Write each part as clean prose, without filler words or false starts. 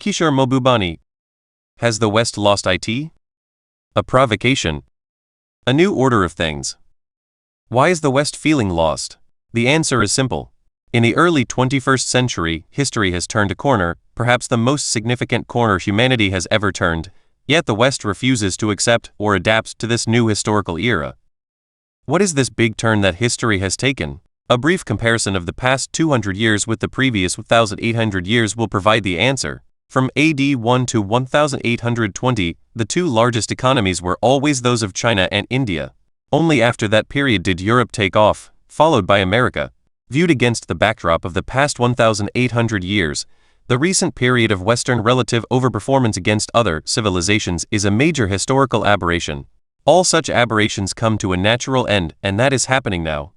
Kishore Mahbubani. Has the West lost IT? A provocation. A new order of things. Why is the West feeling lost? The answer is simple. In the early 21st century, history has turned a corner, perhaps the most significant corner humanity has ever turned, yet the West refuses to accept or adapt to this new historical era. What is this big turn that history has taken? A brief comparison of the past 200 years with the previous 1,800 years will provide the answer. From AD 1 to 1820, the two largest economies were always those of China and India. Only after that period did Europe take off, followed by America. Viewed against the backdrop of the past 1,800 years, the recent period of Western relative overperformance against other civilizations is a major historical aberration. All such aberrations come to a natural end, and that is happening now.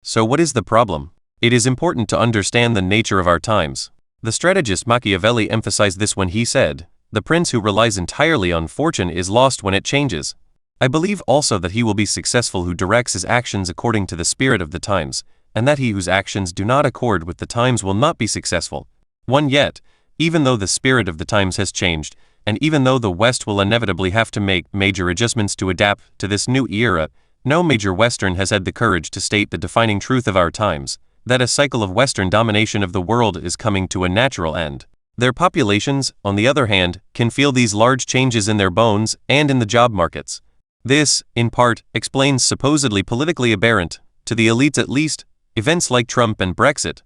So what is the problem? It is important to understand the nature of our times. The strategist Machiavelli emphasized this when he said, "The prince who relies entirely on fortune is lost when it changes." I believe also that he will be successful who directs his actions according to the spirit of the times, and that he whose actions do not accord with the times will not be successful. Yet, even though the spirit of the times has changed, and even though the West will inevitably have to make major adjustments to adapt to this new era, no major Western has had the courage to state the defining truth of our times, that a cycle of Western domination of the world is coming to a natural end. Their populations, on the other hand, can feel these large changes in their bones and in the job markets. This, in part, explains supposedly politically aberrant, to the elites at least, events like Trump and Brexit.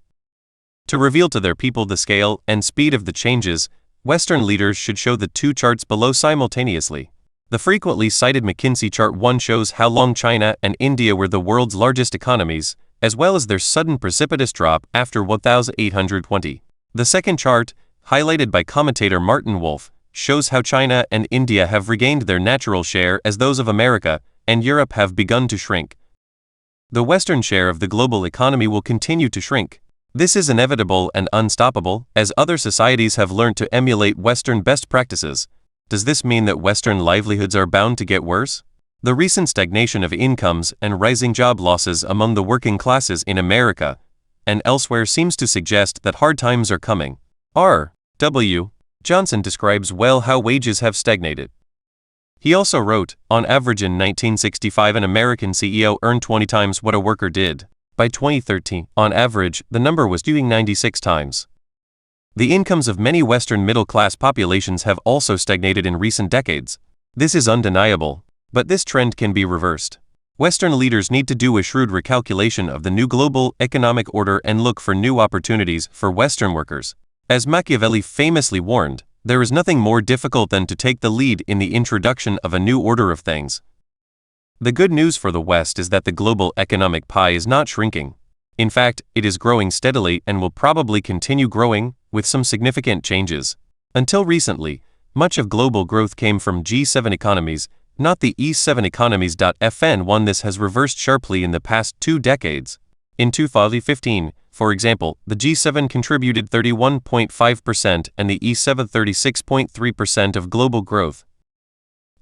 To reveal to their people the scale and speed of the changes, Western leaders should show the two charts below simultaneously. The frequently cited McKinsey Chart 1 shows how long China and India were the world's largest economies, as well as their sudden precipitous drop after 1820. The second chart, highlighted by commentator Martin Wolf, shows how China and India have regained their natural share as those of America and Europe have begun to shrink. The Western share of the global economy will continue to shrink. This is inevitable and unstoppable, as other societies have learned to emulate Western best practices. Does this mean that Western livelihoods are bound to get worse? The recent stagnation of incomes and rising job losses among the working classes in America and elsewhere seems to suggest that hard times are coming. R.W. Johnson describes well how wages have stagnated. He also wrote, on average in 1965 an American CEO earned 20 times what a worker did. By 2013, on average, the number was doing 96 times. The incomes of many Western middle-class populations have also stagnated in recent decades. This is undeniable, but this trend can be reversed. Western leaders need to do a shrewd recalculation of the new global economic order and look for new opportunities for Western workers. As Machiavelli famously warned, there is nothing more difficult than to take the lead in the introduction of a new order of things. The good news for the West is that the global economic pie is not shrinking. In fact, it is growing steadily and will probably continue growing, with some significant changes. Until recently, much of global growth came from G7 economies, not the E7 economies. FN1 This has reversed sharply in the past 2 decades. In 2015, for example, the G7 contributed 31.5% and the E7 36.3% of global growth.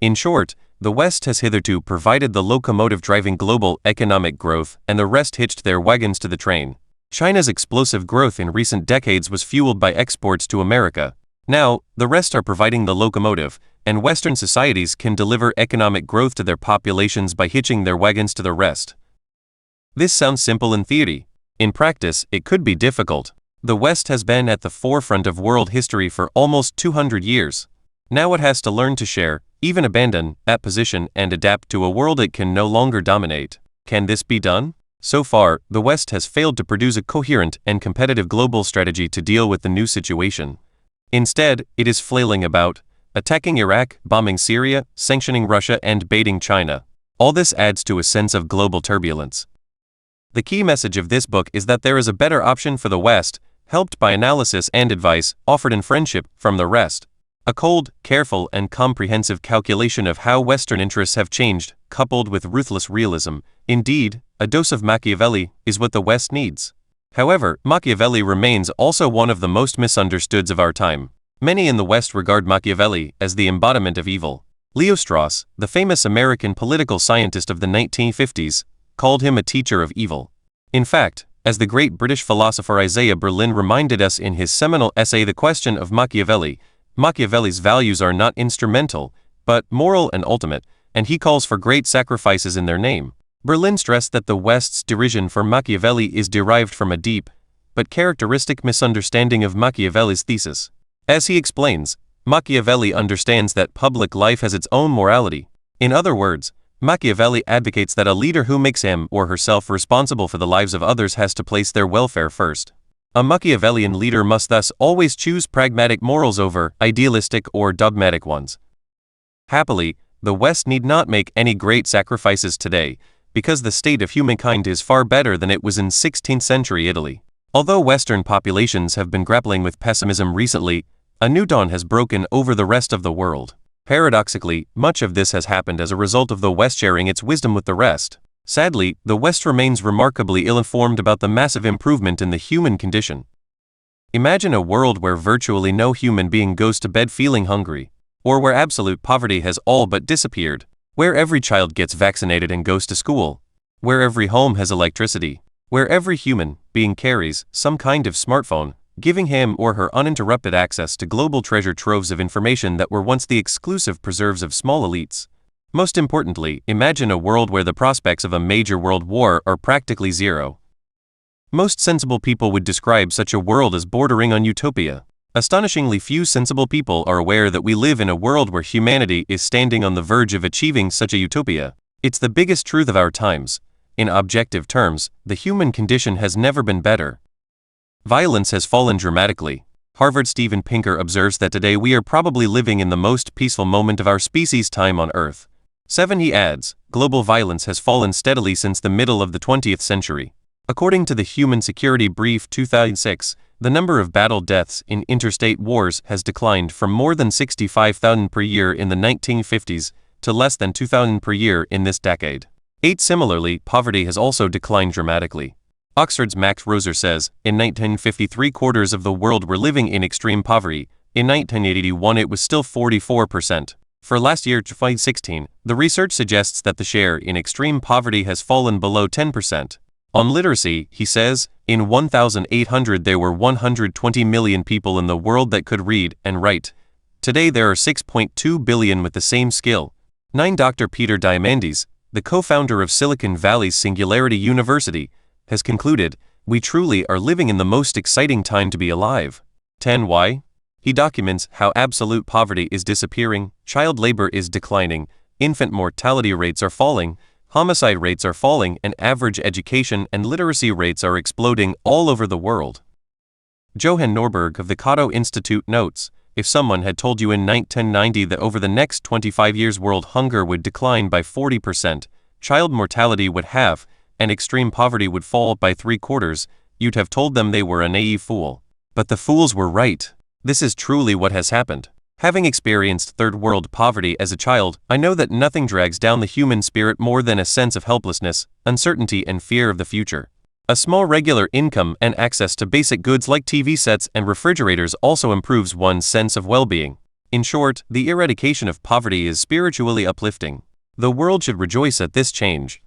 In short, the West has hitherto provided the locomotive driving global economic growth, and the rest hitched their wagons to the train. China's explosive growth in recent decades was fueled by exports to America. Now, the rest are providing the locomotive, and Western societies can deliver economic growth to their populations by hitching their wagons to the rest. This sounds simple in theory. In practice, it could be difficult. The West has been at the forefront of world history for almost 200 years. Now it has to learn to share, even abandon, that position and adapt to a world it can no longer dominate. Can this be done? So far, the West has failed to produce a coherent and competitive global strategy to deal with the new situation. Instead, it is flailing about, attacking Iraq, bombing Syria, sanctioning Russia and baiting China. All this adds to a sense of global turbulence. The key message of this book is that there is a better option for the West, helped by analysis and advice offered in friendship from the rest. A cold, careful, and comprehensive calculation of how Western interests have changed, coupled with ruthless realism, indeed, a dose of Machiavelli, is what the West needs. However, Machiavelli remains also one of the most misunderstoods of our time. Many in the West regard Machiavelli as the embodiment of evil. Leo Strauss, the famous American political scientist of the 1950s, called him a teacher of evil. In fact, As the great British philosopher Isaiah Berlin reminded us in his seminal essay The Question of Machiavelli, Machiavelli's values are not instrumental, but moral and ultimate, and he calls for great sacrifices in their name. Berlin stressed that the West's derision for Machiavelli is derived from a deep, but characteristic misunderstanding of Machiavelli's thesis. As he explains, Machiavelli understands that public life has its own morality. In other words, Machiavelli advocates that a leader who makes him or herself responsible for the lives of others has to place their welfare first. A Machiavellian leader must thus always choose pragmatic morals over idealistic or dogmatic ones. Happily, the West need not make any great sacrifices today, because the state of humankind is far better than it was in 16th century Italy. Although Western populations have been grappling with pessimism recently, a new dawn has broken over the rest of the world. Paradoxically, much of this has happened as a result of the West sharing its wisdom with the rest. Sadly, the West remains remarkably ill-informed about the massive improvement in the human condition. Imagine a world where virtually no human being goes to bed feeling hungry, or where absolute poverty has all but disappeared, where every child gets vaccinated and goes to school, where every home has electricity, where every human being carries some kind of smartphone, giving him or her uninterrupted access to global treasure troves of information that were once the exclusive preserves of small elites. Most importantly, imagine a world where the prospects of a major world war are practically zero. Most sensible people would describe such a world as bordering on utopia. Astonishingly few sensible people are aware that we live in a world where humanity is standing on the verge of achieving such a utopia. It's the biggest truth of our times. In objective terms, the human condition has never been better. Violence has fallen dramatically. Harvard's Steven Pinker observes that today we are probably living in the most peaceful moment of our species' time on Earth. 7. He adds, global violence has fallen steadily since the middle of the 20th century. According to the Human Security Brief 2006, the number of battle deaths in interstate wars has declined from more than 65,000 per year in the 1950s to less than 2,000 per year in this decade. 8. Similarly, poverty has also declined dramatically. Oxford's Max Roser says, in 1950 3/4 of the world were living in extreme poverty. In 1981 it was still 44%. For last year, 2016, the research suggests that the share in extreme poverty has fallen below 10%. On literacy, he says, in 1800 there were 120 million people in the world that could read and write. Today there are 6.2 billion with the same skill. 9. Dr. Peter Diamandis, the co-founder of Silicon Valley's Singularity University, has concluded, we truly are living in the most exciting time to be alive. 10. Why? He documents how absolute poverty is disappearing, child labor is declining, infant mortality rates are falling, homicide rates are falling, and average education and literacy rates are exploding all over the world. Johan Norberg of the Cato Institute notes, if someone had told you in 1990 that over the next 25 years world hunger would decline by 40%, child mortality would halve, and extreme poverty would fall by 3/4, you'd have told them they were a naive fool. But the fools were right. This is truly what has happened. Having experienced third world poverty as a child, I know that nothing drags down the human spirit more than a sense of helplessness, uncertainty, and fear of the future. A small regular income and access to basic goods like TV sets and refrigerators also improves one's sense of well-being. In short, the eradication of poverty is spiritually uplifting. The world should rejoice at this change.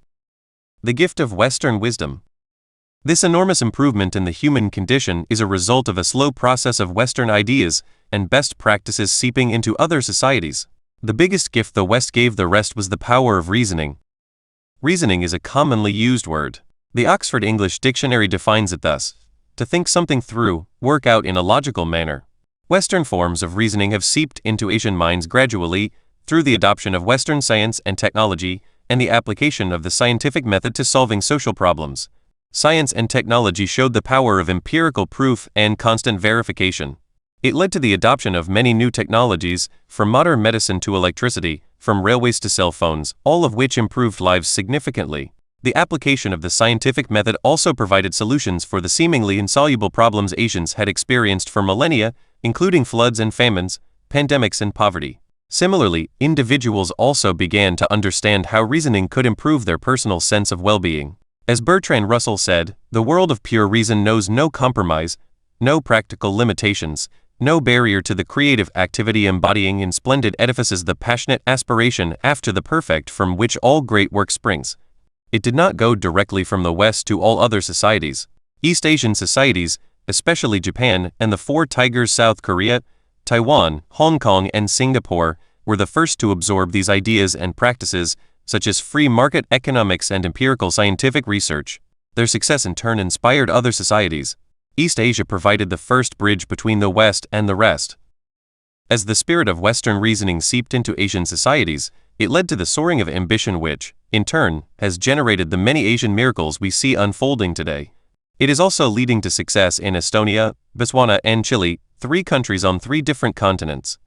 The gift of Western wisdom. This enormous improvement in the human condition is a result of a slow process of Western ideas and best practices seeping into other societies. The biggest gift the West gave the rest was the power of reasoning. Reasoning is a commonly used word. The Oxford English Dictionary defines it thus: to think something through, work out in a logical manner. Western forms of reasoning have seeped into Asian minds gradually through the adoption of Western science and technology and the application of the scientific method to solving social problems. Science and technology showed the power of empirical proof and constant verification. It led to the adoption of many new technologies, from modern medicine to electricity, from railways to cell phones, all of which improved lives significantly. The application of the scientific method also provided solutions for the seemingly insoluble problems Asians had experienced for millennia, including floods and famines, pandemics and poverty. Similarly, individuals also began to understand how reasoning could improve their personal sense of well-being. As Bertrand Russell said, the world of pure reason knows no compromise, no practical limitations, no barrier to the creative activity embodying in splendid edifices the passionate aspiration after the perfect from which all great work springs. It did not go directly from the West to all other societies. East Asian societies, especially Japan and the Four Tigers South Korea, Taiwan, Hong Kong and Singapore, were the first to absorb these ideas and practices, such as free market economics and empirical scientific research. Their success in turn inspired other societies. East Asia provided the first bridge between the West and the rest. As the spirit of Western reasoning seeped into Asian societies, it led to the soaring of ambition which, in turn, has generated the many Asian miracles we see unfolding today. It is also leading to success in Estonia, Botswana and Chile, 3 countries on 3 different continents.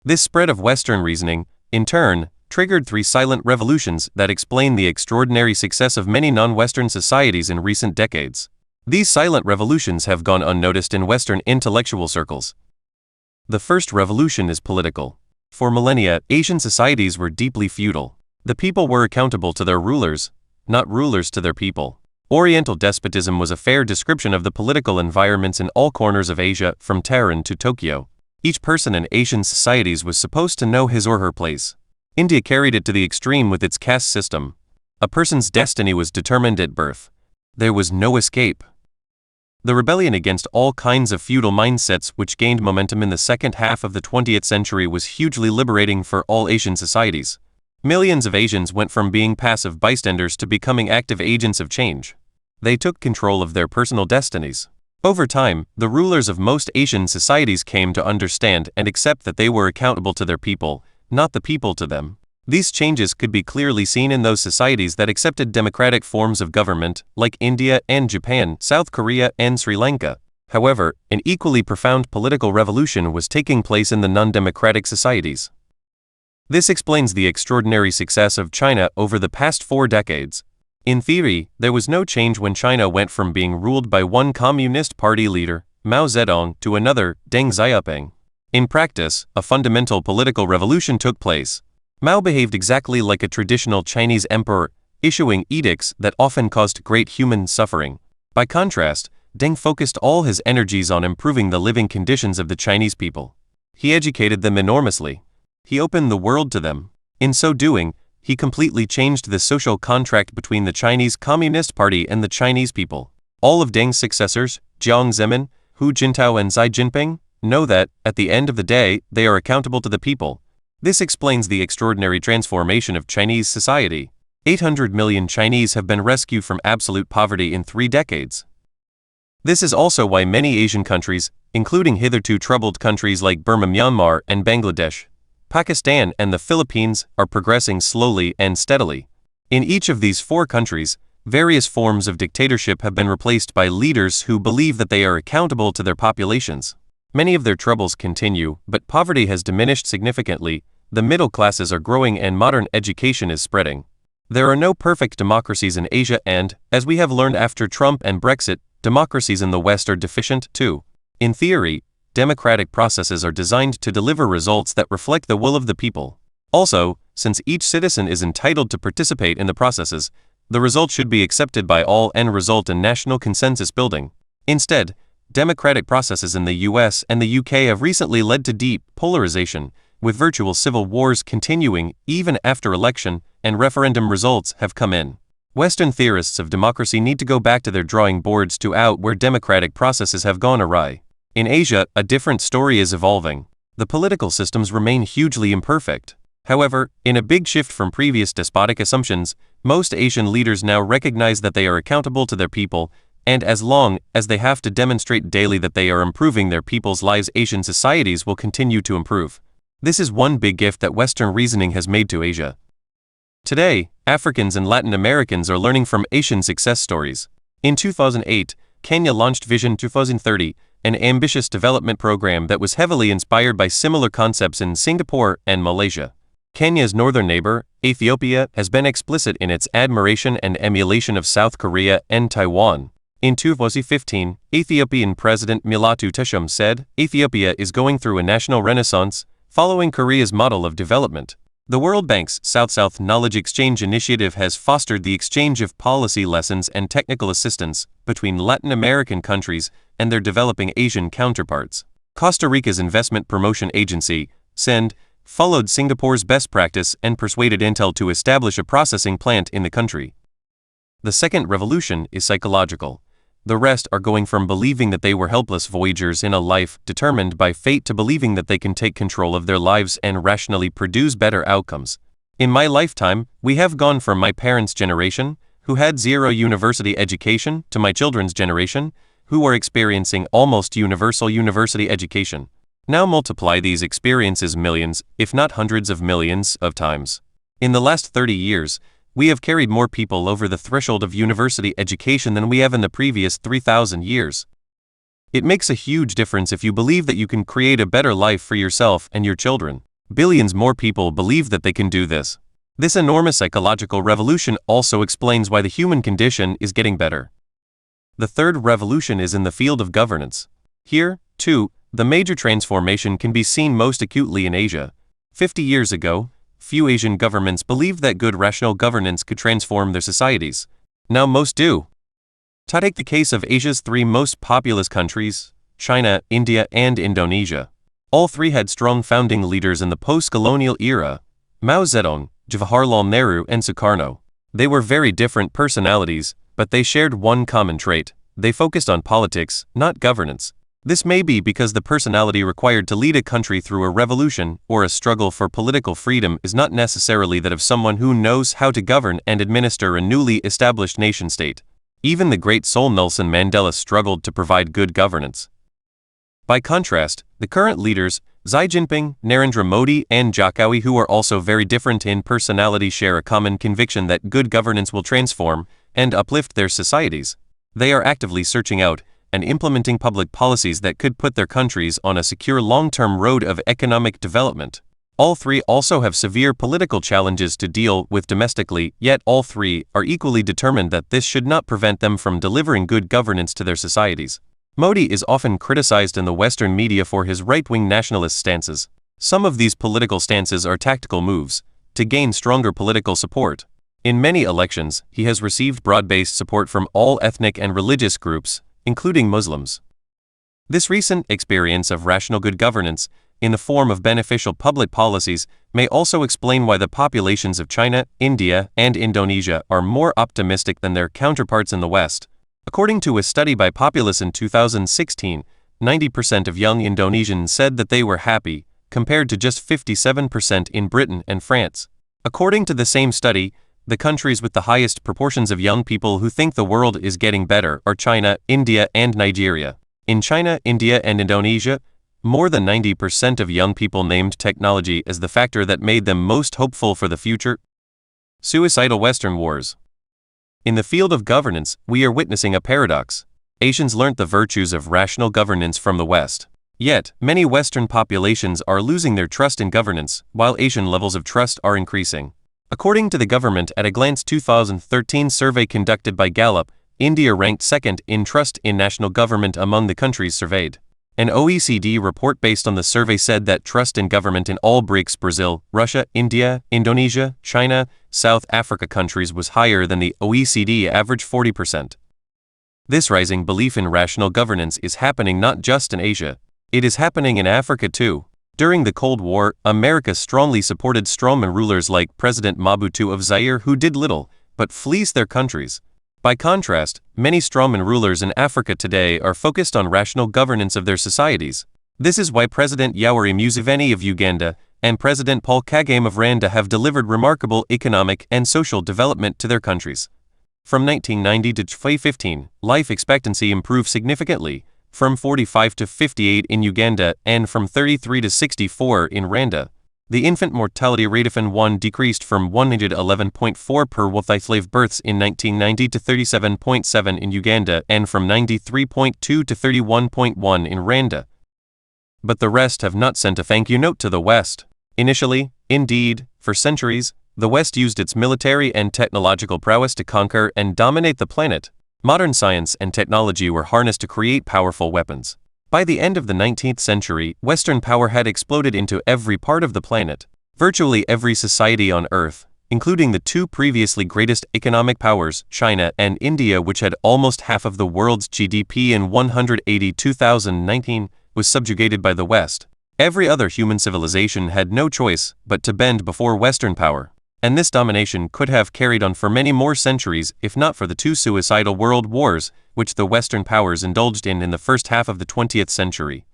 This spread of Western reasoning, in turn, triggered 3 silent revolutions that explain the extraordinary success of many non-Western societies in recent decades. These silent revolutions have gone unnoticed in Western intellectual circles. The first revolution is political. For millennia, Asian societies were deeply feudal. The people were accountable to their rulers, not rulers to their people. Oriental despotism was a fair description of the political environments in all corners of Asia, from Tehran to Tokyo. Each person in Asian societies was supposed to know his or her place. India carried it to the extreme with its caste system. A person's destiny was determined at birth. There was no escape. The rebellion against all kinds of feudal mindsets which gained momentum in the second half of the 20th century was hugely liberating for all Asian societies. Millions of Asians went from being passive bystanders to becoming active agents of change. They took control of their personal destinies. Over time, the rulers of most Asian societies came to understand and accept that they were accountable to their people, not the people to them. These changes could be clearly seen in those societies that accepted democratic forms of government, like India and Japan, South Korea and Sri Lanka. However, an equally profound political revolution was taking place in the non-democratic societies. This explains the extraordinary success of China over the past 4 decades. In theory, there was no change when China went from being ruled by one Communist Party leader, Mao Zedong, to another, Deng Xiaoping. In practice, a fundamental political revolution took place. Mao behaved exactly like a traditional Chinese emperor, issuing edicts that often caused great human suffering. By contrast, Deng focused all his energies on improving the living conditions of the Chinese people. He educated them enormously. He opened the world to them. In so doing, he completely changed the social contract between the Chinese Communist Party and the Chinese people. All of Deng's successors, Jiang Zemin, Hu Jintao and Xi Jinping, know that, at the end of the day, they are accountable to the people. This explains the extraordinary transformation of Chinese society. 800 million Chinese have been rescued from absolute poverty in 3 decades. This is also why many Asian countries, including hitherto troubled countries like Burma, Myanmar, and Bangladesh, Pakistan, and the Philippines, are progressing slowly and steadily. In each of these 4 countries, various forms of dictatorship have been replaced by leaders who believe that they are accountable to their populations. Many of their troubles continue, but poverty has diminished significantly, the middle classes are growing and modern education is spreading. There are no perfect democracies in Asia and, as we have learned after Trump and Brexit, democracies in the West are deficient too. In theory, democratic processes are designed to deliver results that reflect the will of the people. Also, since each citizen is entitled to participate in the processes, the result should be accepted by all and result in national consensus building. Instead, democratic processes in the US and the UK have recently led to deep polarization, with virtual civil wars continuing even after election and referendum results have come in. Western theorists of democracy need to go back to their drawing boards to out where democratic processes have gone awry. In Asia, a different story is evolving. The political systems remain hugely imperfect. However, in a big shift from previous despotic assumptions, most Asian leaders now recognize that they are accountable to their people, and as long as they have to demonstrate daily that they are improving their people's lives, Asian societies will continue to improve. This is one big gift that Western reasoning has made to Asia. Today, Africans and Latin Americans are learning from Asian success stories. In 2008, Kenya launched Vision 2030, an ambitious development program that was heavily inspired by similar concepts in Singapore and Malaysia. Kenya's northern neighbor, Ethiopia, has been explicit in its admiration and emulation of South Korea and Taiwan. In 2015, Ethiopian President Mulatu Teshome said, "Ethiopia is going through a national renaissance, following Korea's model of development." The World Bank's South-South Knowledge Exchange initiative has fostered the exchange of policy lessons and technical assistance between Latin American countries and their developing Asian counterparts. Costa Rica's Investment Promotion Agency, CIND, followed Singapore's best practice and persuaded Intel to establish a processing plant in the country. The second revolution is psychological. The rest are going from believing that they were helpless voyagers in a life determined by fate to believing that they can take control of their lives and rationally produce better outcomes. In my lifetime, we have gone from my parents' generation, who had zero university education, to my children's generation, who are experiencing almost universal university education. Now multiply these experiences millions, if not hundreds of millions, of times. In the last 30 years, we have carried more people over the threshold of university education than we have in the previous 3,000 years. It makes a huge difference if you believe that you can create a better life for yourself and your children. Billions more people believe that they can do this. This enormous psychological revolution also explains why the human condition is getting better. The third revolution is in the field of governance. Here, too, the major transformation can be seen most acutely in Asia. 50 years ago, few Asian governments believed that good rational governance could transform their societies. Now most do. Take the case of Asia's three most populous countries, China, India, and Indonesia. All three had strong founding leaders in the post-colonial era: Mao Zedong, Jawaharlal Nehru, and Sukarno. They were very different personalities, but they shared one common trait: they focused on politics, not governance. This may be because the personality required to lead a country through a revolution or a struggle for political freedom is not necessarily that of someone who knows how to govern and administer a newly established nation-state. Even the great soul Nelson Mandela struggled to provide good governance. By contrast, the current leaders, Xi Jinping, Narendra Modi, and Jokowi, who are also very different in personality, share a common conviction that good governance will transform and uplift their societies. They are actively searching out and implementing public policies that could put their countries on a secure long-term road of economic development. All three also have severe political challenges to deal with domestically, yet all three are equally determined that this should not prevent them from delivering good governance to their societies. Modi is often criticized in the Western media for his right-wing nationalist stances. Some of these political stances are tactical moves to gain stronger political support. In many elections, he has received broad-based support from all ethnic and religious groups, including Muslims. This recent experience of rational good governance, in the form of beneficial public policies, may also explain why the populations of China, India, and Indonesia are more optimistic than their counterparts in the West. According to a study by Populus in 2016, 90% of young Indonesians said that they were happy, compared to just 57% in Britain and France. According to the same study, the countries with the highest proportions of young people who think the world is getting better are China, India, and Nigeria. In China, India, and Indonesia, more than 90% of young people named technology as the factor that made them most hopeful for the future. Suicidal Western wars. In the field of governance, we are witnessing a paradox. Asians learnt the virtues of rational governance from the West. Yet, many Western populations are losing their trust in governance, while Asian levels of trust are increasing. According to the Government at a Glance 2013 survey conducted by Gallup, India ranked second in trust in national government among the countries surveyed. An OECD report based on the survey said that trust in government in all BRICS, Brazil, Russia, India, Indonesia, China, South Africa countries was higher than the OECD average 40%. This rising belief in rational governance is happening not just in Asia. It is happening in Africa too. During the Cold War, America strongly supported strongman rulers like President Mobutu of Zaire, who did little but fleeced their countries. By contrast, many strongman rulers in Africa today are focused on rational governance of their societies. This is why President Yoweri Museveni of Uganda and President Paul Kagame of Rwanda have delivered remarkable economic and social development to their countries. From 1990 to 2015, life expectancy improved significantly, from 45 to 58 in Uganda and from 33 to 64 in Rwanda. The infant mortality rate of N1 decreased from 111.4 per 1,000 births in 1990 to 37.7 in Uganda and from 93.2 to 31.1 in Rwanda. But the rest have not sent a thank you note to the West. Initially, indeed, for centuries, the West used its military and technological prowess to conquer and dominate the planet. Modern science and technology were harnessed to create powerful weapons. By the end of the 19th century, Western power had exploded into every part of the planet. Virtually every society on Earth, including the two previously greatest economic powers, China and India, which had almost half of the world's GDP in 2019, was subjugated by the West. Every other human civilization had no choice but to bend before Western power. And this domination could have carried on for many more centuries if not for the two suicidal world wars, which the Western powers indulged in the first half of the 20th century.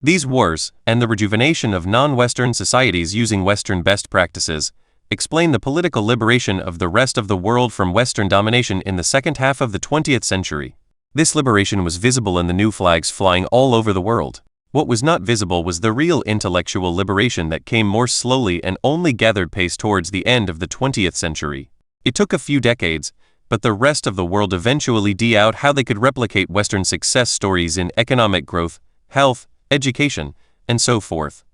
These wars, and the rejuvenation of non-Western societies using Western best practices, explain the political liberation of the rest of the world from Western domination in the second half of the 20th century. This liberation was visible in the new flags flying all over the world. What was not visible was the real intellectual liberation that came more slowly and only gathered pace towards the end of the 20th century. It took a few decades, but the rest of the world eventually figured out how they could replicate Western success stories in economic growth, health, education, and so forth.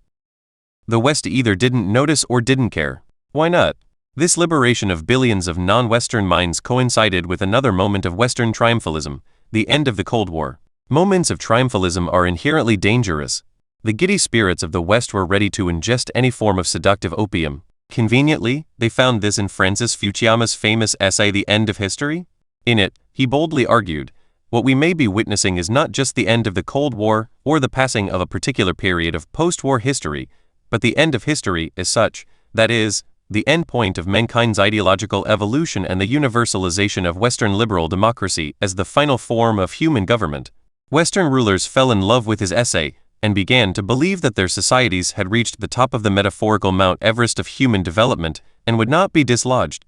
The West either didn't notice or didn't care. Why not? This liberation of billions of non-Western minds coincided with another moment of Western triumphalism, the end of the Cold War. Moments of triumphalism are inherently dangerous. The giddy spirits of the West were ready to ingest any form of seductive opium. Conveniently, they found this in Francis Fukuyama's famous essay The End of History. In it, he boldly argued, what we may be witnessing is not just the end of the Cold War or the passing of a particular period of post-war history, but the end of history as such, that is, the end point of mankind's ideological evolution and the universalization of Western liberal democracy as the final form of human government. Western rulers fell in love with his essay and began to believe that their societies had reached the top of the metaphorical Mount Everest of human development and would not be dislodged.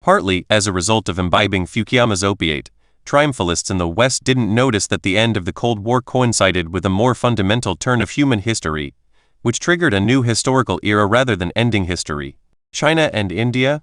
Partly as a result of imbibing Fukuyama's opiate, triumphalists in the West didn't notice that the end of the Cold War coincided with a more fundamental turn of human history, which triggered a new historical era rather than ending history. China and India,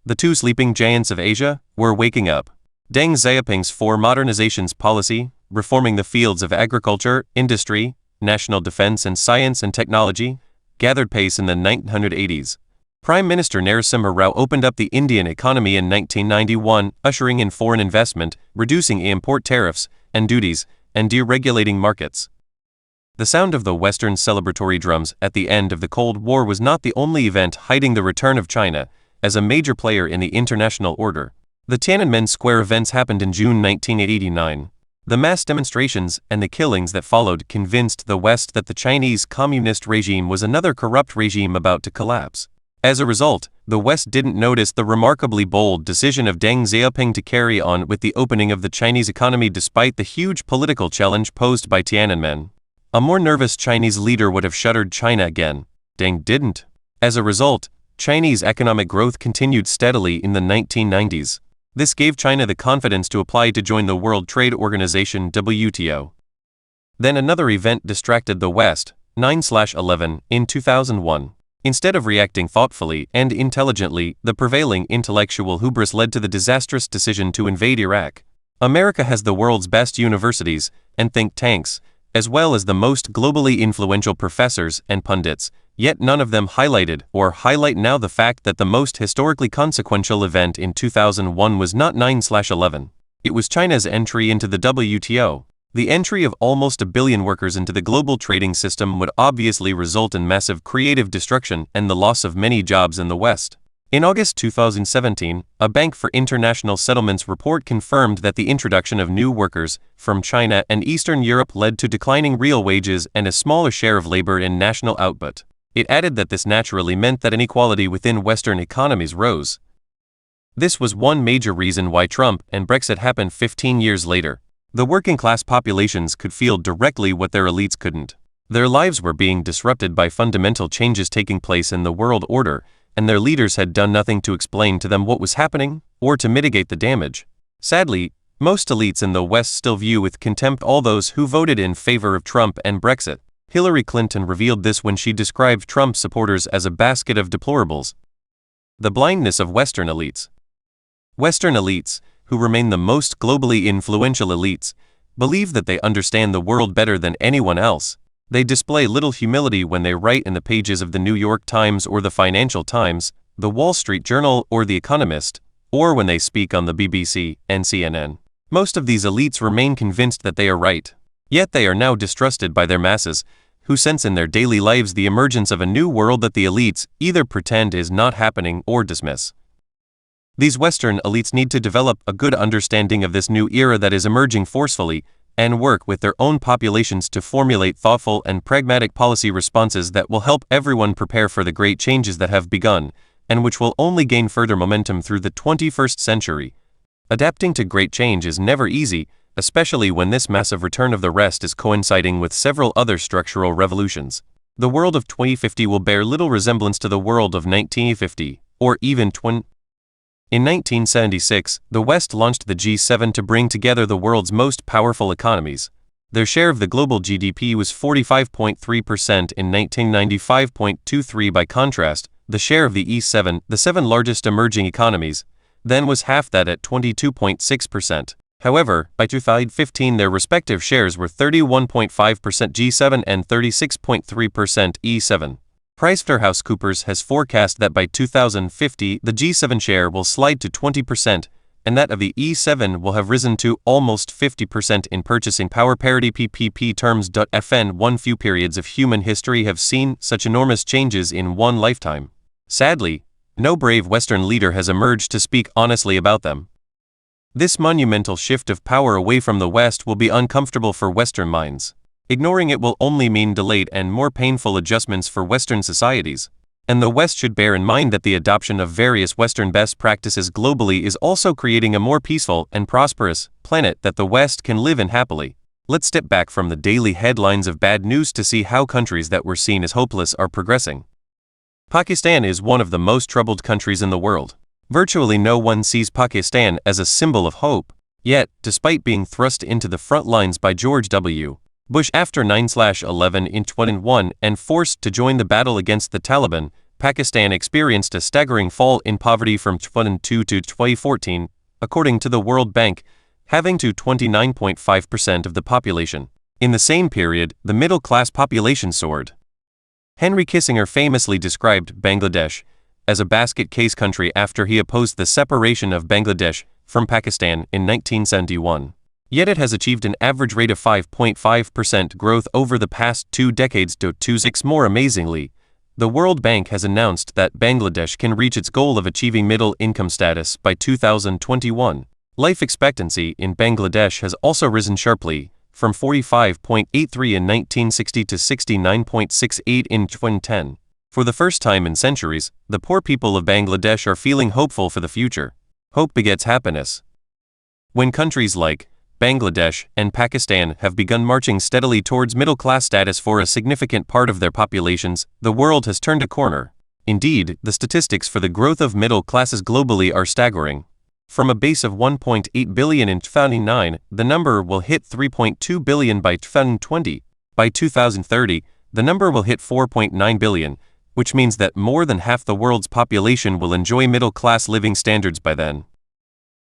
the two sleeping giants of Asia, were waking up. Deng Xiaoping's four modernizations policy, reforming the fields of agriculture, industry, national defense and science and technology, gathered pace in the 1980s. Prime Minister Narasimha Rao opened up the Indian economy in 1991, ushering in foreign investment, reducing import tariffs and duties, and deregulating markets. The sound of the Western celebratory drums at the end of the Cold War was not the only event hiding the return of China as a major player in the international order. The Tiananmen Square events happened in June 1989. The mass demonstrations and the killings that followed convinced the West that the Chinese communist regime was another corrupt regime about to collapse. As a result, the West didn't notice the remarkably bold decision of Deng Xiaoping to carry on with the opening of the Chinese economy despite the huge political challenge posed by Tiananmen. A more nervous Chinese leader would have shuttered China again. Deng didn't. As a result, Chinese economic growth continued steadily in the 1990s. This gave China the confidence to apply to join the World Trade Organization (WTO). Then another event distracted the West, 9/11, in 2001. Instead of reacting thoughtfully and intelligently, the prevailing intellectual hubris led to the disastrous decision to invade Iraq. America has the world's best universities and think tanks, as well as the most globally influential professors and pundits, yet none of them highlighted or highlight now the fact that the most historically consequential event in 2001 was not 9/11. It was China's entry into the WTO. The entry of almost a billion workers into the global trading system would obviously result in massive creative destruction and the loss of many jobs in the West. In August 2017, a Bank for International Settlements report confirmed that the introduction of new workers from China and Eastern Europe led to declining real wages and a smaller share of labor in national output. It added that this naturally meant that inequality within Western economies rose. This was one major reason why Trump and Brexit happened 15 years later. The working class populations could feel directly what their elites couldn't. Their lives were being disrupted by fundamental changes taking place in the world order, and their leaders had done nothing to explain to them what was happening, or to mitigate the damage. Sadly, most elites in the West still view with contempt all those who voted in favor of Trump and Brexit. Hillary Clinton revealed this when she described Trump supporters as a basket of deplorables. The blindness of Western elites. Western elites, who remain the most globally influential elites, believe that they understand the world better than anyone else. They display little humility when they write in the pages of the New York Times or the Financial Times, the Wall Street Journal or The Economist, or when they speak on the BBC and CNN. Most of these elites remain convinced that they are right. Yet they are now distrusted by their masses, who sense in their daily lives the emergence of a new world that the elites either pretend is not happening or dismiss. These Western elites need to develop a good understanding of this new era that is emerging forcefully, and work with their own populations to formulate thoughtful and pragmatic policy responses that will help everyone prepare for the great changes that have begun, and which will only gain further momentum through the 21st century. Adapting to great change is never easy, especially when this massive return of the West is coinciding with several other structural revolutions. The world of 2050 will bear little resemblance to the world of 1950, or even In 1976, the West launched the G7 to bring together the world's most powerful economies. Their share of the global GDP was 45.3% in 1995.23. By contrast, the share of the E7, the seven largest emerging economies, then was half that at 22.6%. However, by 2015 their respective shares were 31.5% G7 and 36.3% E7. PricewaterhouseCoopers has forecast that by 2050 the G7 share will slide to 20%, and that of the E7 will have risen to almost 50% in purchasing power parity PPP terms. Few periods of human history have seen such enormous changes in one lifetime. Sadly, no brave Western leader has emerged to speak honestly about them. This monumental shift of power away from the West will be uncomfortable for Western minds. Ignoring it will only mean delayed and more painful adjustments for Western societies. And the West should bear in mind that the adoption of various Western best practices globally is also creating a more peaceful and prosperous planet that the West can live in happily. Let's step back from the daily headlines of bad news to see how countries that were seen as hopeless are progressing. Pakistan is one of the most troubled countries in the world. Virtually no one sees Pakistan as a symbol of hope. Yet, despite being thrust into the front lines by George W. Bush after 9/11 in 2001 and forced to join the battle against the Taliban, Pakistan experienced a staggering fall in poverty from 2002 to 2014, according to the World Bank, having to 29.5% of the population. In the same period, the middle-class population soared. Henry Kissinger famously described Bangladesh as a basket case country after he opposed the separation of Bangladesh from Pakistan in 1971. Yet it has achieved an average rate of 5.5% growth over the past 2 decades. 26 More amazingly, the World Bank has announced that Bangladesh can reach its goal of achieving middle income status by 2021. Life expectancy in Bangladesh has also risen sharply, from 45.83 in 1960 to 69.68 in 2010. For the first time in centuries, the poor people of Bangladesh are feeling hopeful for the future. Hope begets happiness. When countries like Bangladesh and Pakistan have begun marching steadily towards middle-class status for a significant part of their populations, the world has turned a corner. Indeed, the statistics for the growth of middle classes globally are staggering. From a base of 1.8 billion in 2009, the number will hit 3.2 billion by 2020. By 2030, the number will hit 4.9 billion, which means that more than half the world's population will enjoy middle-class living standards by then.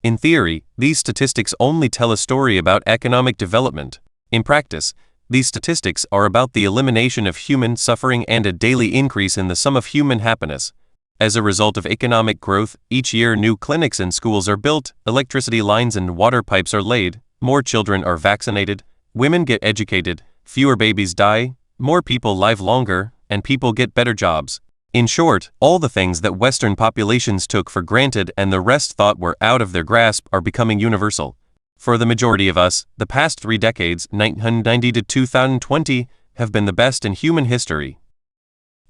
In theory, these statistics only tell a story about economic development. In practice, these statistics are about the elimination of human suffering and a daily increase in the sum of human happiness. As a result of economic growth, each year new clinics and schools are built, electricity lines and water pipes are laid, more children are vaccinated, women get educated, fewer babies die, more people live longer, and people get better jobs. In short, all the things that Western populations took for granted and the rest thought were out of their grasp are becoming universal. For the majority of us, the past 3 decades, 1990 to 2020, have been the best in human history.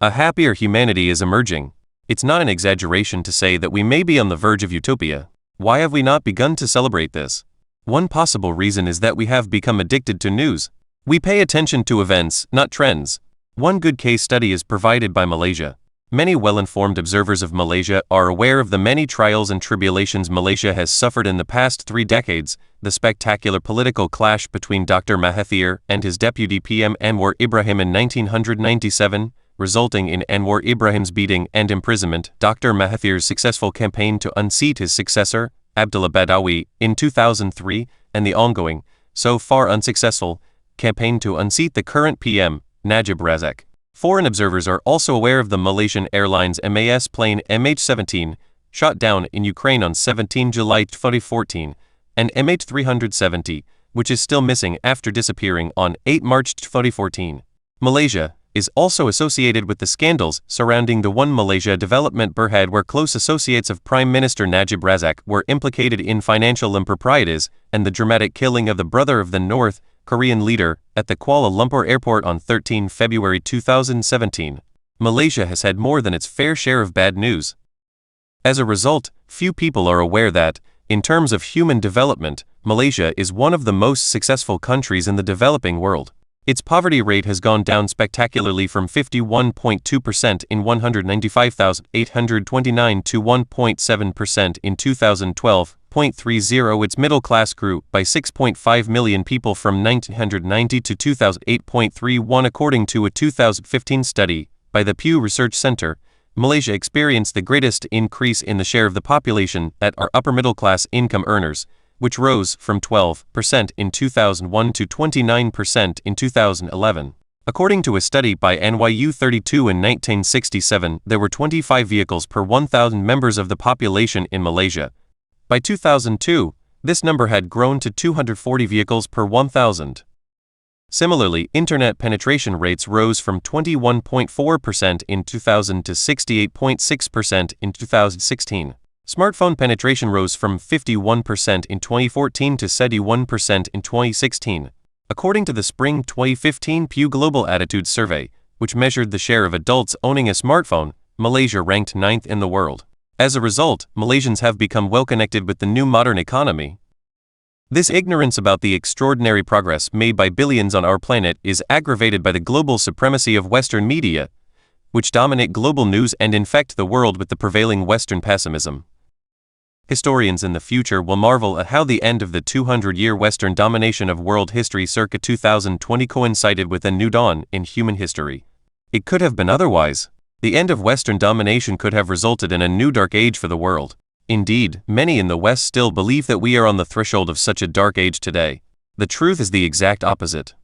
A happier humanity is emerging. It's not an exaggeration to say that we may be on the verge of utopia. Why have we not begun to celebrate this? One possible reason is that we have become addicted to news. We pay attention to events, not trends. One good case study is provided by Malaysia. Many well-informed observers of Malaysia are aware of the many trials and tribulations Malaysia has suffered in the past 3 decades, the spectacular political clash between Dr. Mahathir and his deputy PM Anwar Ibrahim in 1997, resulting in Anwar Ibrahim's beating and imprisonment, Dr. Mahathir's successful campaign to unseat his successor, Abdullah Badawi, in 2003, and the ongoing, so far unsuccessful, campaign to unseat the current PM, Najib Razak. Foreign observers are also aware of the Malaysian Airlines MAS plane MH17, shot down in Ukraine on 17 July 2014, and MH370, which is still missing after disappearing on 8 March 2014. Malaysia is also associated with the scandals surrounding the One Malaysia development Berhad, where close associates of Prime Minister Najib Razak were implicated in financial improprieties, and the dramatic killing of the brother of the North Korean leader at the Kuala Lumpur airport on 13 February 2017. Malaysia has had more than its fair share of bad news. As a result, few people are aware that, In terms of human development, Malaysia is one of the most successful countries in the developing world. Its poverty rate has gone down spectacularly from 51.2% in 195,829 to 1.7% in 2012.30. Its middle class grew by 6.5 million people from 1990 to 2008.31. According to a 2015 study by the Pew Research Center, Malaysia experienced the greatest increase in the share of the population that are upper middle class income earners, which rose from 12% in 2001 to 29% in 2011. According to a study by NYU 32 in 1967, there were 25 vehicles per 1,000 members of the population in Malaysia. By 2002, this number had grown to 240 vehicles per 1,000. Similarly, internet penetration rates rose from 21.4% in 2000 to 68.6% in 2016. Smartphone penetration rose from 51% in 2014 to 71% in 2016. According to the Spring 2015 Pew Global Attitude Survey, which measured the share of adults owning a smartphone, Malaysia ranked 9th in the world. As a result, Malaysians have become well connected with the new modern economy. This ignorance about the extraordinary progress made by billions on our planet is aggravated by the global supremacy of Western media, which dominate global news and infect the world with the prevailing Western pessimism. Historians in the future will marvel at how the end of the 200-year Western domination of world history circa 2020 coincided with a new dawn in human history. It could have been otherwise. The end of Western domination could have resulted in a new dark age for the world. Indeed, many in the West still believe that we are on the threshold of such a dark age today. The truth is the exact opposite.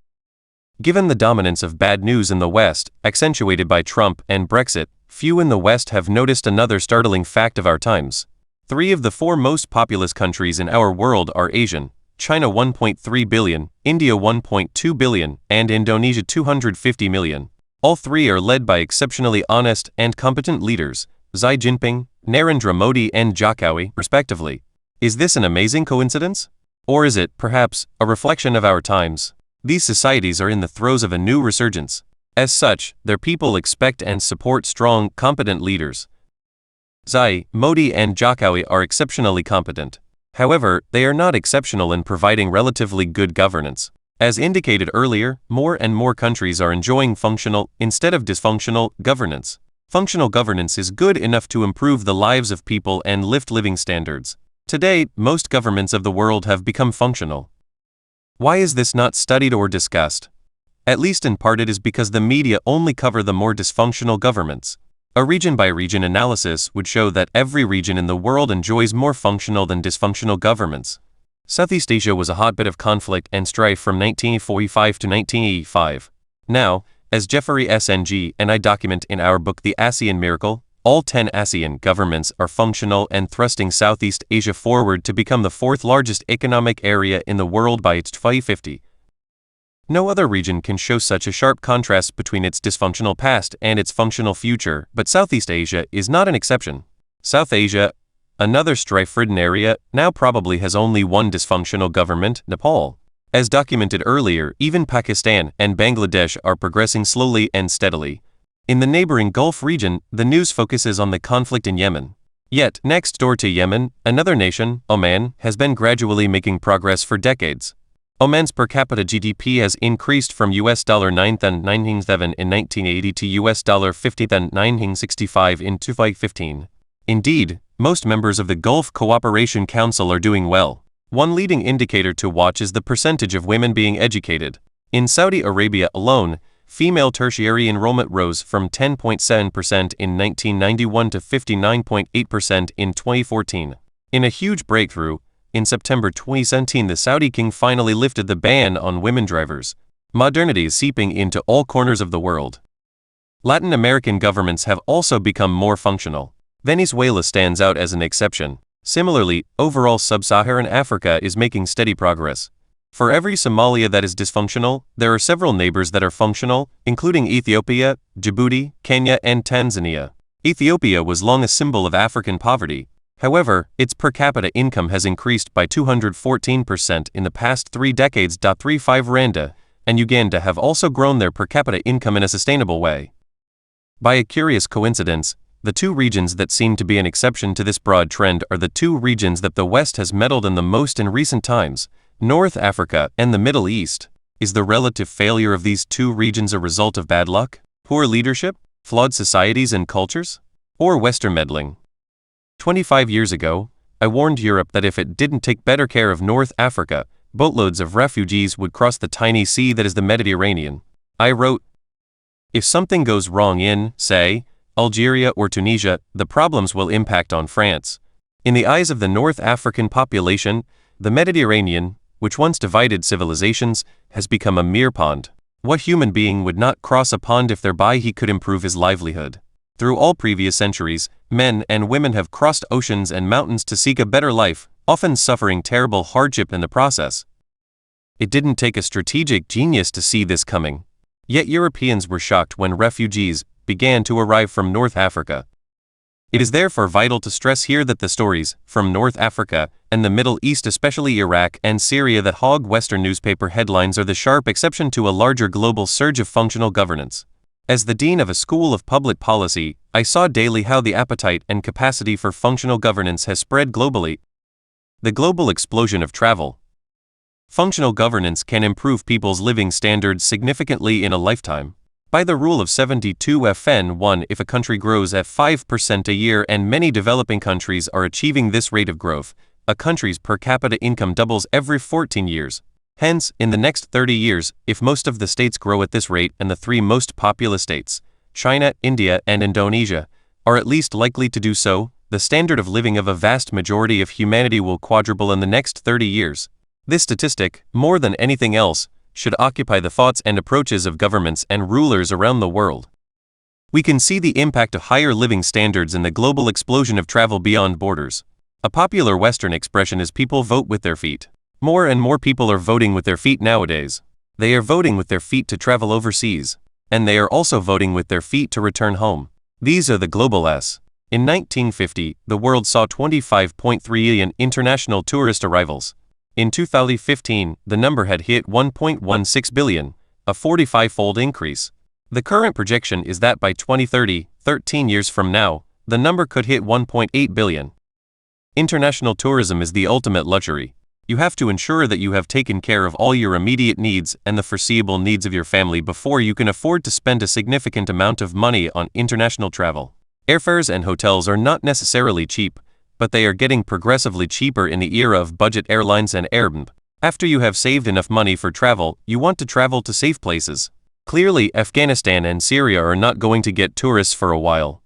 Given the dominance of bad news in the West, accentuated by Trump and Brexit, few in the West have noticed another startling fact of our times. 3 of the 4 most populous countries in our world are Asian: China 1.3 billion, India 1.2 billion, and Indonesia 250 million. All 3 are led by exceptionally honest and competent leaders, Xi Jinping, Narendra Modi and Jokowi, respectively. Is this an amazing coincidence? Or is it, perhaps, a reflection of our times? These societies are in the throes of a new resurgence. As such, their people expect and support strong, competent leaders. Xi, Modi and Jokowi are exceptionally competent. However, they are not exceptional in providing relatively good governance. As indicated earlier, more and more countries are enjoying functional, instead of dysfunctional, governance. Functional governance is good enough to improve the lives of people and lift living standards. Today, most governments of the world have become functional. Why is this not studied or discussed? At least in part it is because the media only cover the more dysfunctional governments. A region-by-region analysis would show that every region in the world enjoys more functional than dysfunctional governments. Southeast Asia was a hotbed of conflict and strife from 1945 to 1985. Now, as Jeffrey S.N.G. and I document in our book The ASEAN Miracle, all 10 ASEAN governments are functional and thrusting Southeast Asia forward to become the 4th largest economic area in the world by its 2050. No other region can show such a sharp contrast between its dysfunctional past and its functional future, but Southeast Asia is not an exception. South Asia, another strife-ridden area, now probably has only one dysfunctional government, Nepal. As documented earlier, even Pakistan and Bangladesh are progressing slowly and steadily. In the neighboring Gulf region, the news focuses on the conflict in Yemen. Yet, next door to Yemen, another nation, Oman, has been gradually making progress for decades. Oman's per capita GDP has increased from $9,907 in 1980 to $50,965 in 2015. Indeed, most members of the Gulf Cooperation Council are doing well. One leading indicator to watch is the percentage of women being educated. In Saudi Arabia alone, female tertiary enrollment rose from 10.7% in 1991 to 59.8% in 2014. In a huge breakthrough, in September 2017 the Saudi king finally lifted the ban on women drivers. Modernity is seeping into all corners of the world. Latin American governments have also become more functional. Venezuela stands out as an exception. Similarly, overall sub-Saharan Africa is making steady progress. For every Somalia that is dysfunctional, there are several neighbors that are functional, including Ethiopia, Djibouti, Kenya, and Tanzania. Ethiopia was long a symbol of African poverty. However, its per capita income has increased by 214% in the past 3 decades. 35 Rwanda and Uganda have also grown their per capita income in a sustainable way. By a curious coincidence, The two regions that seem to be an exception to this broad trend are the two regions that the West has meddled in the most in recent times, North Africa and the Middle East. Is the relative failure of these two regions a result of bad luck, poor leadership, flawed societies and cultures, or Western meddling? 25 years ago, I warned Europe that if it didn't take better care of North Africa, boatloads of refugees would cross the tiny sea that is the Mediterranean. I wrote, if something goes wrong in, say, Algeria or Tunisia, the problems will impact on France. In the eyes of the North African population, the Mediterranean, which once divided civilizations, has become a mere pond. What human being would not cross a pond if thereby he could improve his livelihood? Through all previous centuries, men and women have crossed oceans and mountains to seek a better life, often suffering terrible hardship in the process. It didn't take a strategic genius to see this coming. Yet Europeans were shocked when refugees began to arrive from North Africa. It is therefore vital to stress here that the stories from North Africa and the Middle East, especially Iraq and Syria, that hog Western newspaper headlines are the sharp exception to a larger global surge of functional governance. As the dean of a school of public policy, I saw daily how the appetite and capacity for functional governance has spread globally. The global explosion of travel. Functional governance can improve people's living standards significantly in a lifetime. By the rule of 72FN1, if a country grows at 5% a year, and many developing countries are achieving this rate of growth, a country's per capita income doubles every 14 years. Hence, in the next 30 years, if most of the states grow at this rate and the three most populous states, China, India, and Indonesia, are at least likely to do so, the standard of living of a vast majority of humanity will quadruple in the next 30 years. This statistic, more than anything else, should occupy the thoughts and approaches of governments and rulers around the world. We can see the impact of higher living standards in the global explosion of travel beyond borders. A popular Western expression is people vote with their feet. More and more people are voting with their feet nowadays. They are voting with their feet to travel overseas, and they are also voting with their feet to return home. These are the global S. In 1950, the world saw 25.3 million international tourist arrivals. In 2015, the number had hit 1.16 billion, a 45-fold increase. The current projection is that by 2030, 13 years from now, the number could hit 1.8 billion. International tourism is the ultimate luxury. You have to ensure that you have taken care of all your immediate needs and the foreseeable needs of your family before you can afford to spend a significant amount of money on international travel. Airfares and hotels are not necessarily cheap, but they are getting progressively cheaper in the era of budget airlines and Airbnb. After you have saved enough money for travel, you want to travel to safe places. Clearly, Afghanistan and Syria are not going to get tourists for a while.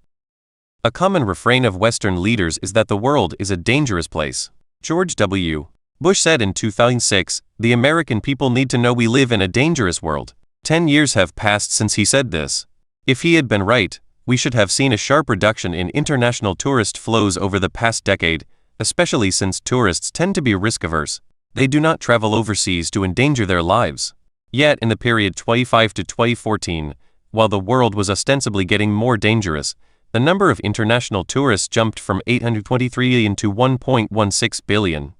A common refrain of Western leaders is that the world is a dangerous place. George W. Bush said in 2006, "The American people need to know we live in a dangerous world." 10 years have passed since he said this. If he had been right, we should have seen a sharp reduction in international tourist flows over the past decade, especially since tourists tend to be risk-averse. They do not travel overseas to endanger their lives. Yet, in the period 2005 to 2014, while the world was ostensibly getting more dangerous, the number of international tourists jumped from 823 million to 1.16 billion.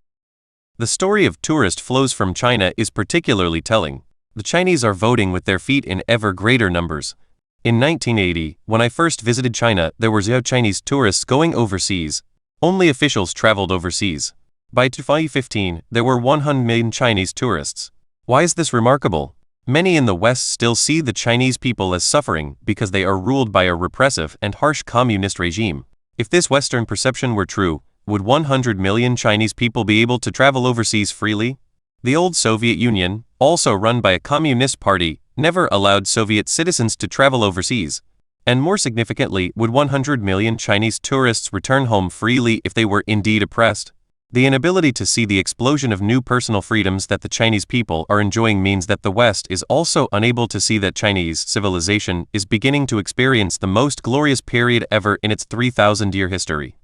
The story of tourist flows from China is particularly telling. The Chinese are voting with their feet in ever greater numbers. In 1980, when I first visited China, there were 0 Chinese tourists going overseas. Only officials traveled overseas. By 2015, there were 100 million Chinese tourists. Why is this remarkable? Many in the West still see the Chinese people as suffering because they are ruled by a repressive and harsh communist regime. If this Western perception were true, would 100 million Chinese people be able to travel overseas freely? The old Soviet Union, also run by a communist party, never allowed Soviet citizens to travel overseas. And more significantly, would 100 million Chinese tourists return home freely if they were indeed oppressed? The inability to see the explosion of new personal freedoms that the Chinese people are enjoying means that the West is also unable to see that Chinese civilization is beginning to experience the most glorious period ever in its 3,000-year history.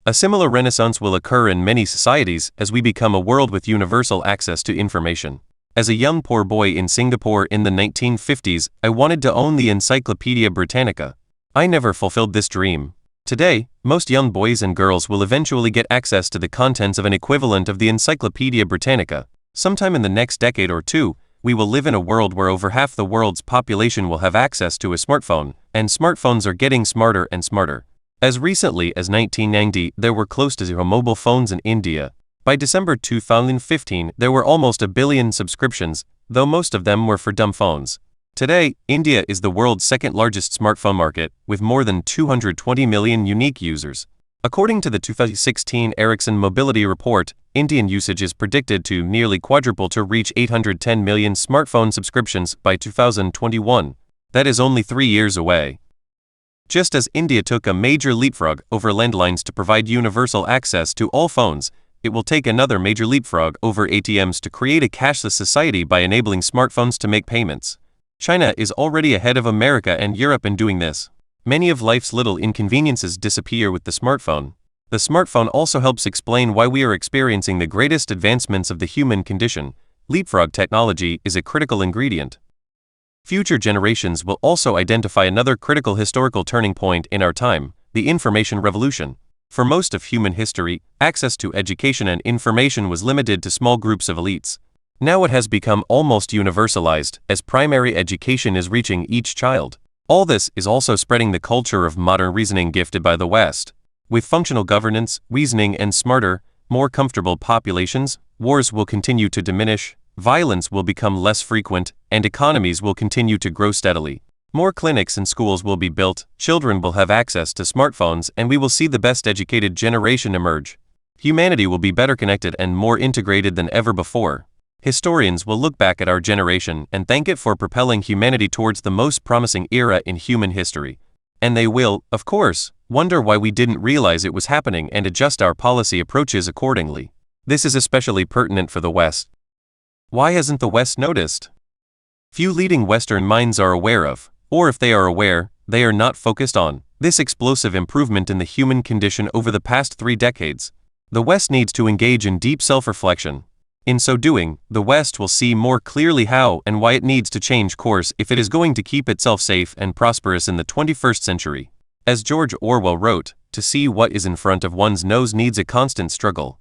A similar renaissance will occur in many societies as we become a world with universal access to information. As a young poor boy in Singapore in the 1950s, I wanted to own the Encyclopedia Britannica. I never fulfilled this dream. Today, most young boys and girls will eventually get access to the contents of an equivalent of the Encyclopedia Britannica. Sometime in the next decade or two, we will live in a world where over half the world's population will have access to a smartphone, and smartphones are getting smarter and smarter. As recently as 1990, there were close to 0 mobile phones in India. By December 2015, there were almost a billion subscriptions, though most of them were for dumb phones. Today, India is the world's second largest smartphone market, with more than 220 million unique users. According to the 2016 Ericsson Mobility Report, Indian usage is predicted to nearly quadruple to reach 810 million smartphone subscriptions by 2021. That is only 3 years away. Just as India took a major leapfrog over landlines to provide universal access to all phones, it will take another major leapfrog over ATMs to create a cashless society by enabling smartphones to make payments. China is already ahead of America and Europe in doing this. Many of life's little inconveniences disappear with the smartphone. The smartphone also helps explain why we are experiencing the greatest advancements of the human condition. Leapfrog technology is a critical ingredient. Future generations will also identify another critical historical turning point in our time, the information revolution. For most of human history, access to education and information was limited to small groups of elites. Now it has become almost universalized, as primary education is reaching each child. All this is also spreading the culture of modern reasoning gifted by the West. With functional governance, reasoning, and smarter, more comfortable populations, wars will continue to diminish, violence will become less frequent, and economies will continue to grow steadily. More clinics and schools will be built, children will have access to smartphones, and we will see the best educated generation emerge. Humanity will be better connected and more integrated than ever before. Historians will look back at our generation and thank it for propelling humanity towards the most promising era in human history. And they will, of course, wonder why we didn't realize it was happening and adjust our policy approaches accordingly. This is especially pertinent for the West. Why hasn't the West noticed? Few leading Western minds are aware of, or if they are aware, they are not focused on, this explosive improvement in the human condition over the past 3 decades. The West needs to engage in deep self-reflection. In so doing, the West will see more clearly how and why it needs to change course if it is going to keep itself safe and prosperous in the 21st century. As George Orwell wrote, to see what is in front of one's nose needs a constant struggle.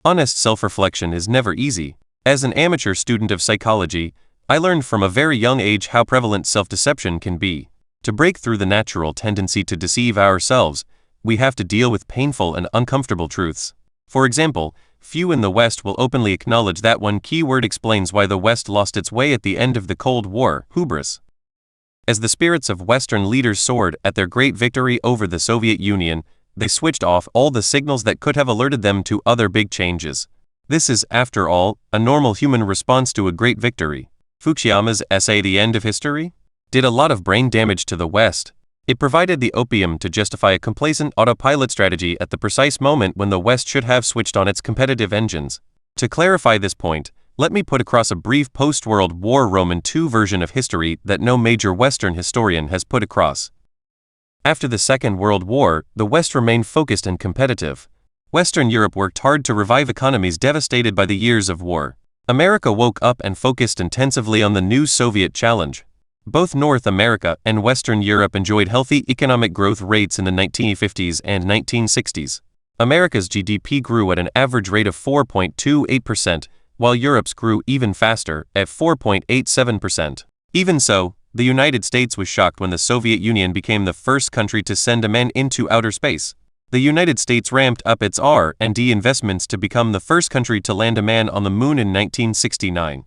Honest self-reflection is never easy. As an amateur student of psychology, I learned from a very young age how prevalent self-deception can be. To break through the natural tendency to deceive ourselves, we have to deal with painful and uncomfortable truths. For example, few in the West will openly acknowledge that one key word explains why the West lost its way at the end of the Cold War: hubris. As the spirits of Western leaders soared at their great victory over the Soviet Union, they switched off all the signals that could have alerted them to other big changes. This is, after all, a normal human response to a great victory. Fukuyama's essay The End of History did a lot of brain damage to the West. It provided the opium to justify a complacent autopilot strategy at the precise moment when the West should have switched on its competitive engines. To clarify this point, let me put across a brief post-World War Roman II version of history that no major Western historian has put across. After the Second World War, the West remained focused and competitive. Western Europe worked hard to revive economies devastated by the years of war. America woke up and focused intensively on the new Soviet challenge. Both North America and Western Europe enjoyed healthy economic growth rates in the 1950s and 1960s. America's GDP grew at an average rate of 4.28%, while Europe's grew even faster, at 4.87%. Even so, the United States was shocked when the Soviet Union became the first country to send a man into outer space. The United States ramped up its R&D investments to become the first country to land a man on the moon in 1969.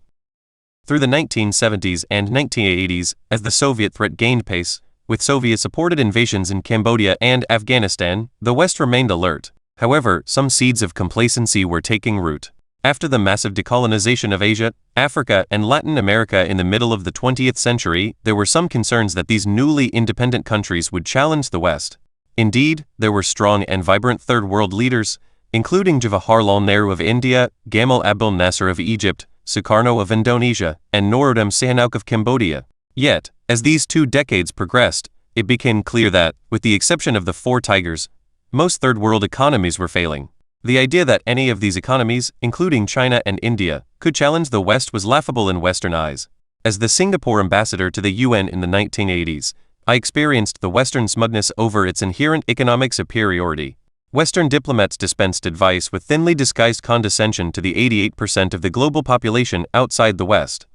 Through the 1970s and 1980s, as the Soviet threat gained pace, with Soviet-supported invasions in Cambodia and Afghanistan, the West remained alert. However, some seeds of complacency were taking root. After the massive decolonization of Asia, Africa, and Latin America in the middle of the 20th century, there were some concerns that these newly independent countries would challenge the West. Indeed, there were strong and vibrant Third World leaders, including Jawaharlal Nehru of India, Gamal Abdel Nasser of Egypt, Sukarno of Indonesia, and Norodom Sihanouk of Cambodia. Yet, as these 2 decades progressed, it became clear that, with the exception of the 4 tigers, most Third World economies were failing. The idea that any of these economies, including China and India, could challenge the West was laughable in Western eyes. As the Singapore ambassador to the UN in the 1980s, I experienced the Western smugness over its inherent economic superiority. Western diplomats dispensed advice with thinly disguised condescension to the 88% of the global population outside the West.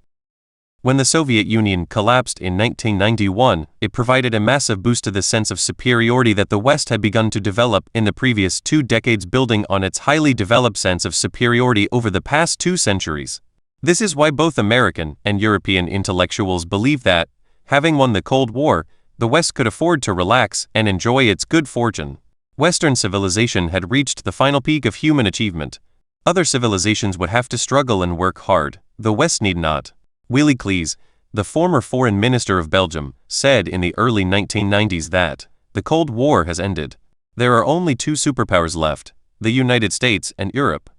When the Soviet Union collapsed in 1991, it provided a massive boost to the sense of superiority that the West had begun to develop in the previous 2 decades, building on its highly developed sense of superiority over the past 2 centuries. This is why both American and European intellectuals believe that, having won the Cold War, the West could afford to relax and enjoy its good fortune. Western civilization had reached the final peak of human achievement. Other civilizations would have to struggle and work hard. The West need not. Willy Klees, the former foreign minister of Belgium, said in the early 1990s that the Cold War has ended. There are only 2 superpowers left, the United States and Europe.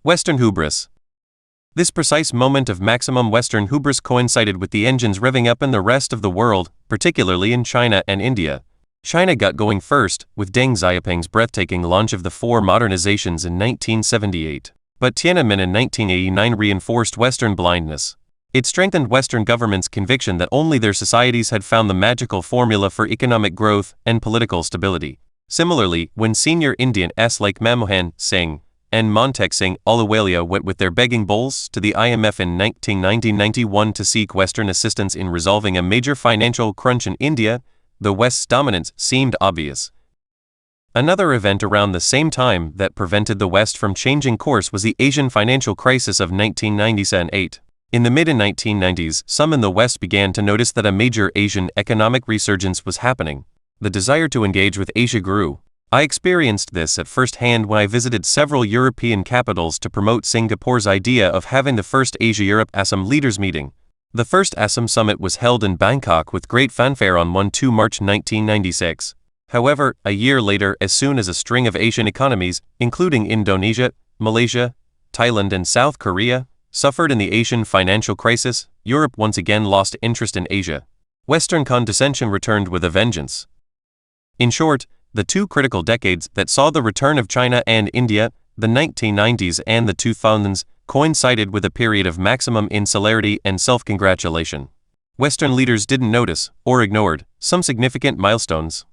Western hubris. This precise moment of maximum Western hubris coincided with the engines revving up in the rest of the world, particularly in China and India. China got going first, with Deng Xiaoping's breathtaking launch of the 4 modernizations in 1978. But Tiananmen in 1989 reinforced Western blindness. It strengthened Western governments' conviction that only their societies had found the magical formula for economic growth and political stability. Similarly, when senior Indians like Manmohan Singh and Montek Singh Ahluwalia went with their begging bowls to the IMF in 1990-91 to seek Western assistance in resolving a major financial crunch in India, the West's dominance seemed obvious. Another event around the same time that prevented the West from changing course was the Asian financial crisis of 1997-8. In the mid-1990s, some in the West began to notice that a major Asian economic resurgence was happening. The desire to engage with Asia grew. I experienced this at first hand when I visited several European capitals to promote Singapore's idea of having the first Asia-Europe ASEM leaders meeting. The first ASEM summit was held in Bangkok with great fanfare on 1-2 March 1996. However, a year later, as soon as a string of Asian economies, including Indonesia, Malaysia, Thailand and South Korea, suffered in the Asian financial crisis, Europe once again lost interest in Asia. Western condescension returned with a vengeance. In short, the 2 critical decades that saw the return of China and India, the 1990s and the 2000s, coincided with a period of maximum insularity and self-congratulation. Western leaders didn't notice, or ignored, some significant milestones.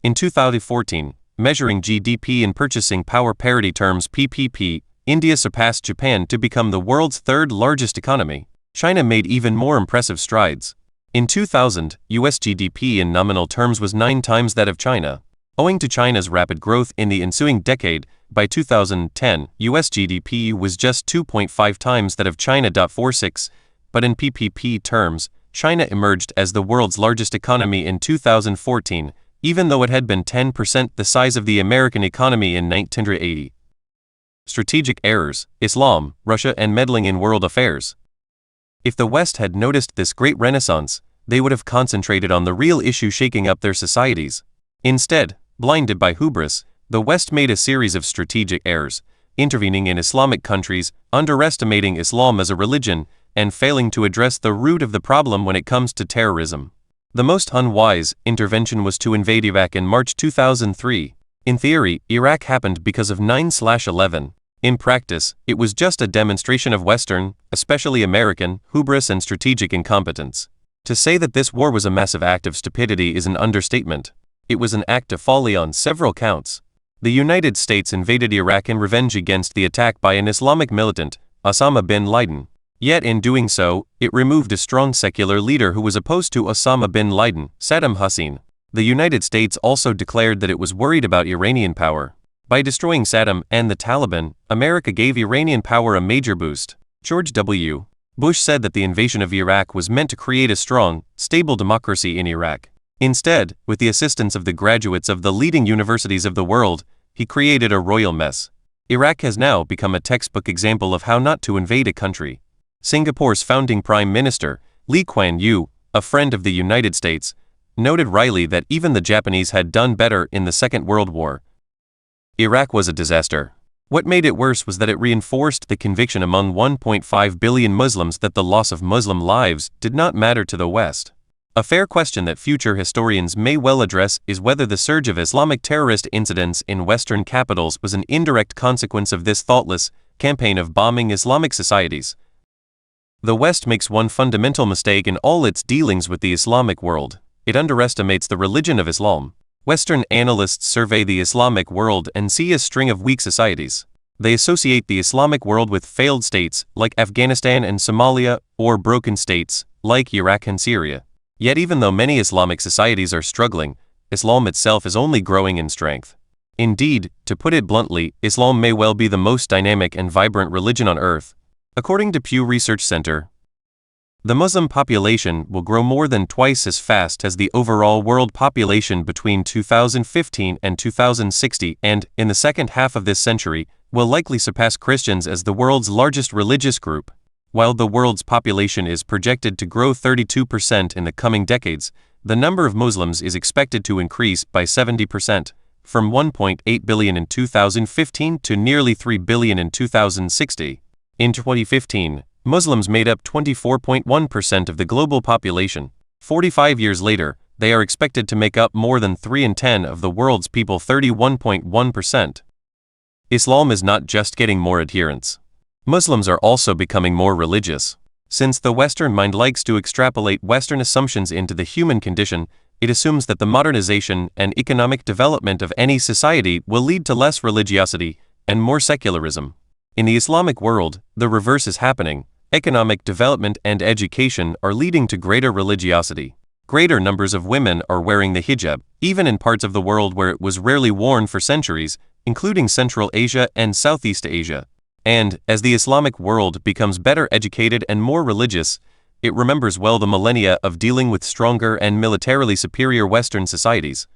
In 2014, measuring GDP in purchasing power parity terms (PPP), India surpassed Japan to become the world's 3rd largest economy. China made even more impressive strides. In 2000, US GDP in nominal terms was 9 times that of China. Owing to China's rapid growth in the ensuing decade, by 2010, US GDP was just 2.5 times that of China. 46, but in PPP terms, China emerged as the world's largest economy in 2014, even though it had been 10% the size of the American economy in 1980. Strategic errors, Islam, Russia and meddling in world affairs. If the West had noticed this great renaissance, they would have concentrated on the real issue shaking up their societies. Instead, blinded by hubris, the West made a series of strategic errors, intervening in Islamic countries, underestimating Islam as a religion, and failing to address the root of the problem when it comes to terrorism. The most unwise intervention was to invade Iraq in March 2003. In theory, Iraq happened because of 9/11. In practice, it was just a demonstration of Western, especially American, hubris and strategic incompetence. To say that this war was a massive act of stupidity is an understatement. It was an act of folly on several counts. The United States invaded Iraq in revenge against the attack by an Islamic militant, Osama bin Laden. Yet in doing so, it removed a strong secular leader who was opposed to Osama bin Laden, Saddam Hussein. The United States also declared that it was worried about Iranian power. By destroying Saddam and the Taliban, America gave Iranian power a major boost. George W. Bush said that the invasion of Iraq was meant to create a strong, stable democracy in Iraq. Instead, with the assistance of the graduates of the leading universities of the world, he created a royal mess. Iraq has now become a textbook example of how not to invade a country. Singapore's founding Prime Minister, Lee Kuan Yew, a friend of the United States, noted wryly that even the Japanese had done better in the Second World War. Iraq was a disaster. What made it worse was that it reinforced the conviction among 1.5 billion Muslims that the loss of Muslim lives did not matter to the West. A fair question that future historians may well address is whether the surge of Islamic terrorist incidents in Western capitals was an indirect consequence of this thoughtless campaign of bombing Islamic societies. The West makes one fundamental mistake in all its dealings with the Islamic world. It underestimates the religion of Islam. Western analysts survey the Islamic world and see a string of weak societies. They associate the Islamic world with failed states like Afghanistan and Somalia, or broken states like Iraq and Syria. Yet even though many Islamic societies are struggling, Islam itself is only growing in strength. Indeed, to put it bluntly, Islam may well be the most dynamic and vibrant religion on earth. According to Pew Research Center, the Muslim population will grow more than twice as fast as the overall world population between 2015 and 2060, and, in the second half of this century, will likely surpass Christians as the world's largest religious group. While the world's population is projected to grow 32% in the coming decades, the number of Muslims is expected to increase by 70%, from 1.8 billion in 2015 to nearly 3 billion in 2060. In 2015, Muslims made up 24.1% of the global population. 45 years later, they are expected to make up more than 3 in 10 of the world's people, 31.1%. Islam is not just getting more adherents. Muslims are also becoming more religious. Since the Western mind likes to extrapolate Western assumptions into the human condition, it assumes that the modernization and economic development of any society will lead to less religiosity and more secularism. In the Islamic world, the reverse is happening. Economic development and education are leading to greater religiosity. Greater numbers of women are wearing the hijab, even in parts of the world where it was rarely worn for centuries, including Central Asia and Southeast Asia. And, as the Islamic world becomes better educated and more religious, it remembers well the millennia of dealing with stronger and militarily superior Western societies.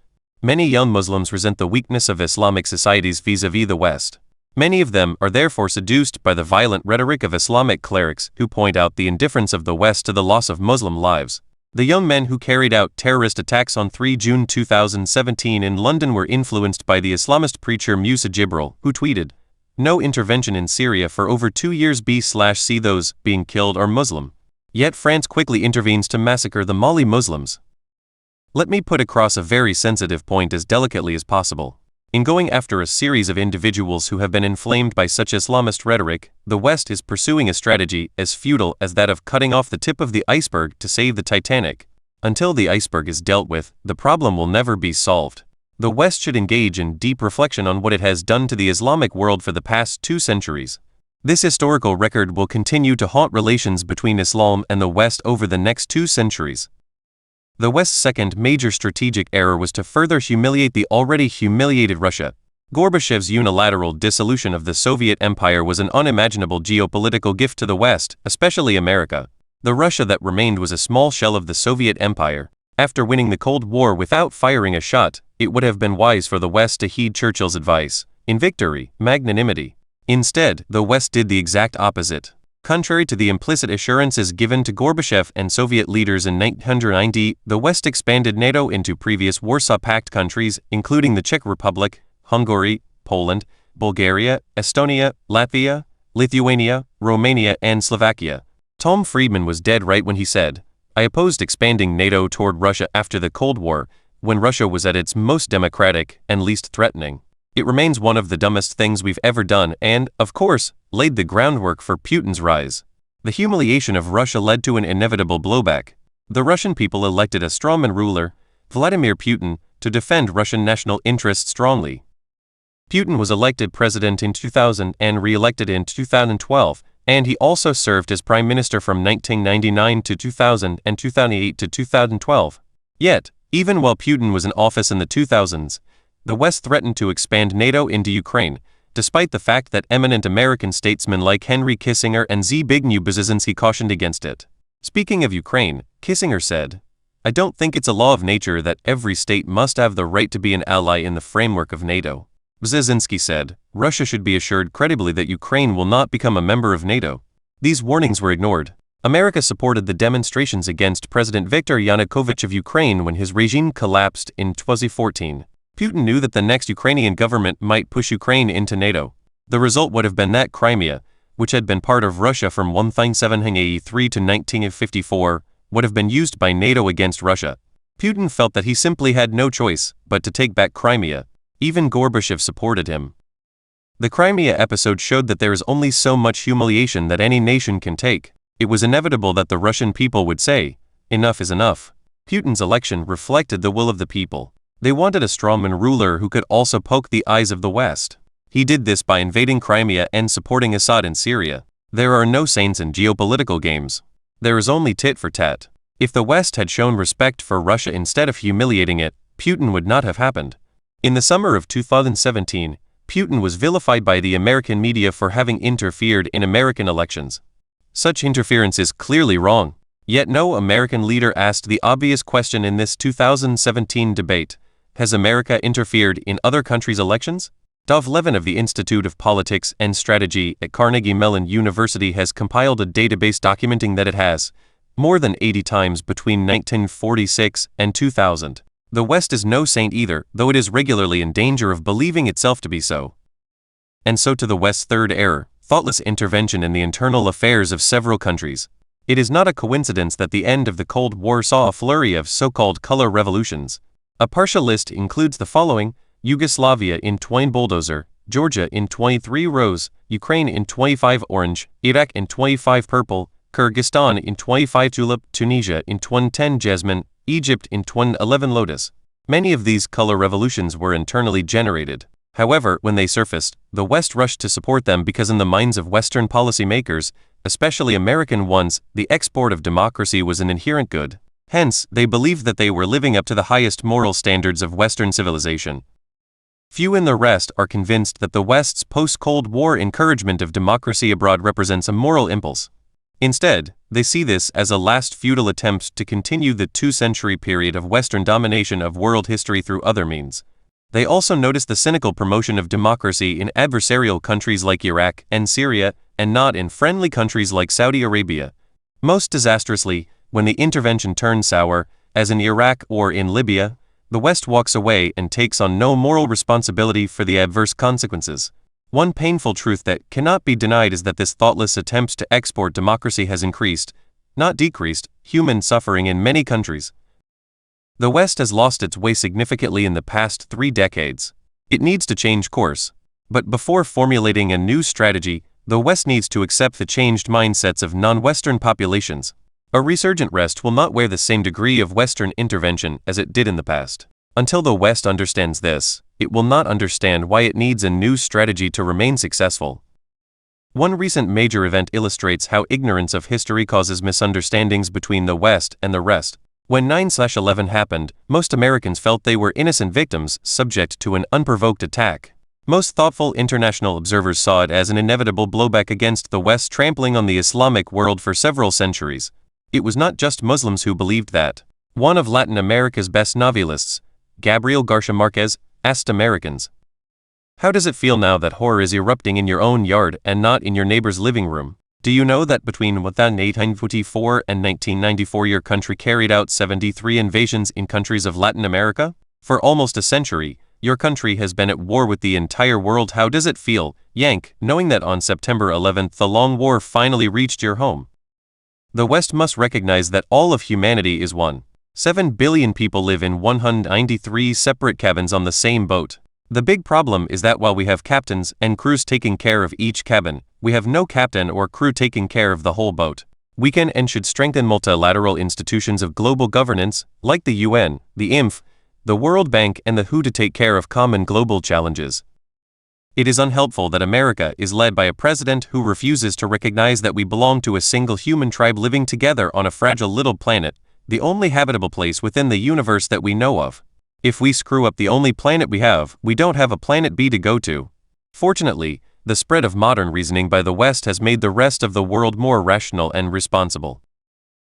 Many young Muslims resent the weakness of Islamic societies vis-à-vis the West. Many of them are therefore seduced by the violent rhetoric of Islamic clerics who point out the indifference of the West to the loss of Muslim lives. The young men who carried out terrorist attacks on 3 June 2017 in London were influenced by the Islamist preacher Musa Jibril, who tweeted, "No intervention in Syria for over 2 years b/c those being killed are Muslim." Yet France quickly intervenes to massacre the Mali Muslims. Let me put across a very sensitive point as delicately as possible. In going after a series of individuals who have been inflamed by such Islamist rhetoric, the West is pursuing a strategy as futile as that of cutting off the tip of the iceberg to save the Titanic. Until the iceberg is dealt with, the problem will never be solved. The West should engage in deep reflection on what it has done to the Islamic world for the past 2 centuries. This historical record will continue to haunt relations between Islam and the West over the next 2 centuries. The West's second major strategic error was to further humiliate the already humiliated Russia. Gorbachev's unilateral dissolution of the Soviet Empire was an unimaginable geopolitical gift to the West, especially America. The Russia that remained was a small shell of the Soviet Empire. After winning the Cold War without firing a shot, it would have been wise for the West to heed Churchill's advice: in victory, magnanimity. Instead, the West did the exact opposite. Contrary to the implicit assurances given to Gorbachev and Soviet leaders in 1990, the West expanded NATO into previous Warsaw Pact countries, including the Czech Republic, Hungary, Poland, Bulgaria, Estonia, Latvia, Lithuania, Romania, and Slovakia. Tom Friedman was dead right when he said, "I opposed expanding NATO toward Russia after the Cold War, when Russia was at its most democratic and least threatening. It remains one of the dumbest things we've ever done and, of course, laid the groundwork for Putin's rise." The humiliation of Russia led to an inevitable blowback. The Russian people elected a strawman ruler, Vladimir Putin, to defend Russian national interests strongly. Putin was elected president in 2000 and re-elected in 2012, and he also served as prime minister from 1999 to 2000 and 2008 to 2012. Yet, even while Putin was in office in the 2000s, the West threatened to expand NATO into Ukraine, despite the fact that eminent American statesmen like Henry Kissinger and Zbigniew Brzezinski cautioned against it. Speaking of Ukraine, Kissinger said, "I don't think it's a law of nature that every state must have the right to be an ally in the framework of NATO." Brzezinski said, "Russia should be assured credibly that Ukraine will not become a member of NATO." These warnings were ignored. America supported the demonstrations against President Viktor Yanukovych of Ukraine when his regime collapsed in 2014. Putin knew that the next Ukrainian government might push Ukraine into NATO. The result would have been that Crimea, which had been part of Russia from 1783 to 1954, would have been used by NATO against Russia. Putin felt that he simply had no choice but to take back Crimea. Even Gorbachev supported him. The Crimea episode showed that there is only so much humiliation that any nation can take. It was inevitable that the Russian people would say, "Enough is enough." Putin's election reflected the will of the people. They wanted a strawman ruler who could also poke the eyes of the West. He did this by invading Crimea and supporting Assad in Syria. There are no saints in geopolitical games. There is only tit for tat. If the West had shown respect for Russia instead of humiliating it, Putin would not have happened. In the summer of 2017, Putin was vilified by the American media for having interfered in American elections. Such interference is clearly wrong. Yet no American leader asked the obvious question in this 2017 debate: has America interfered in other countries' elections? Dov Levin of the Institute of Politics and Strategy at Carnegie Mellon University has compiled a database documenting that it has, more than 80 times between 1946 and 2000. The West is no saint either, though it is regularly in danger of believing itself to be so. And so to the West's third error: thoughtless intervention in the internal affairs of several countries. It is not a coincidence that the end of the Cold War saw a flurry of so-called color revolutions. A partial list includes the following: Yugoslavia in 20 bulldozer, Georgia in 23 rose, Ukraine in 25 orange, Iraq in 25 purple, Kyrgyzstan in 25 tulip, Tunisia in 2010 jasmine, Egypt in 2011 lotus. Many of these color revolutions were internally generated. However, when they surfaced, the West rushed to support them because in the minds of Western policymakers, especially American ones, the export of democracy was an inherent good. Hence, they believed that they were living up to the highest moral standards of Western civilization. Few in the rest are convinced that the West's post-Cold War encouragement of democracy abroad represents a moral impulse. Instead, they see this as a last futile attempt to continue the two-century period of Western domination of world history through other means. They also notice the cynical promotion of democracy in adversarial countries like Iraq and Syria, and not in friendly countries like Saudi Arabia. Most disastrously, when the intervention turns sour, as in Iraq or in Libya, the West walks away and takes on no moral responsibility for the adverse consequences. One painful truth that cannot be denied is that this thoughtless attempt to export democracy has increased, not decreased, human suffering in many countries. The West has lost its way significantly in the past 3 decades. It needs to change course. But before formulating a new strategy, the West needs to accept the changed mindsets of non-Western populations. A resurgent West will not wear the same degree of Western intervention as it did in the past. Until the West understands this, it will not understand why it needs a new strategy to remain successful. One recent major event illustrates how ignorance of history causes misunderstandings between the West and the rest. When 9/11 happened, most Americans felt they were innocent victims subject to an unprovoked attack. Most thoughtful international observers saw it as an inevitable blowback against the West trampling on the Islamic world for several centuries. It was not just Muslims who believed that. One of Latin America's best novelists, Gabriel Garcia Marquez, asked Americans, "How does it feel now that horror is erupting in your own yard and not in your neighbor's living room? Do you know that between 1844 and 1994 your country carried out 73 invasions in countries of Latin America? For almost a century, your country has been at war with the entire world. How does it feel, Yank, knowing that on September 11th the long war finally reached your home?" The West must recognize that all of humanity is one. 7 billion people live in 193 separate cabins on the same boat. The big problem is that while we have captains and crews taking care of each cabin, we have no captain or crew taking care of the whole boat. We can and should strengthen multilateral institutions of global governance, like the UN, the IMF, the World Bank and the WHO to take care of common global challenges. It is unhelpful that America is led by a president who refuses to recognize that we belong to a single human tribe living together on a fragile little planet, the only habitable place within the universe that we know of. If we screw up the only planet we have, we don't have a planet B to go to. Fortunately, the spread of modern reasoning by the West has made the rest of the world more rational and responsible.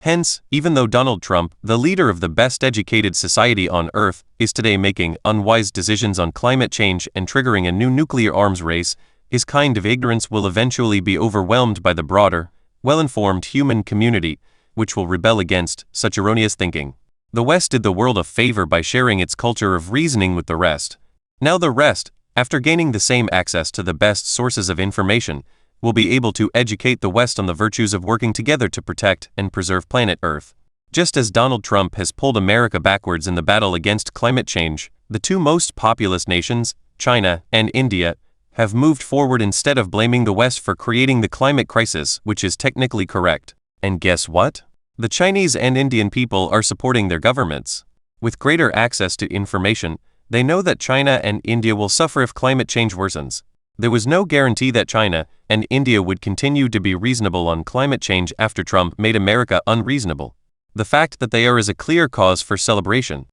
Hence, even though Donald Trump, the leader of the best-educated society on Earth, is today making unwise decisions on climate change and triggering a new nuclear arms race, his kind of ignorance will eventually be overwhelmed by the broader, well-informed human community, which will rebel against such erroneous thinking. The West did the world a favor by sharing its culture of reasoning with the rest. Now the rest, after gaining the same access to the best sources of information, will be able to educate the West on the virtues of working together to protect and preserve planet Earth. Just as Donald Trump has pulled America backwards in the battle against climate change, the 2 most populous nations, China and India, have moved forward instead of blaming the West for creating the climate crisis, which is technically correct. And guess what? The Chinese and Indian people are supporting their governments. With greater access to information, they know that China and India will suffer if climate change worsens. There was no guarantee that China and India would continue to be reasonable on climate change after Trump made America unreasonable. The fact that they are is a clear cause for celebration.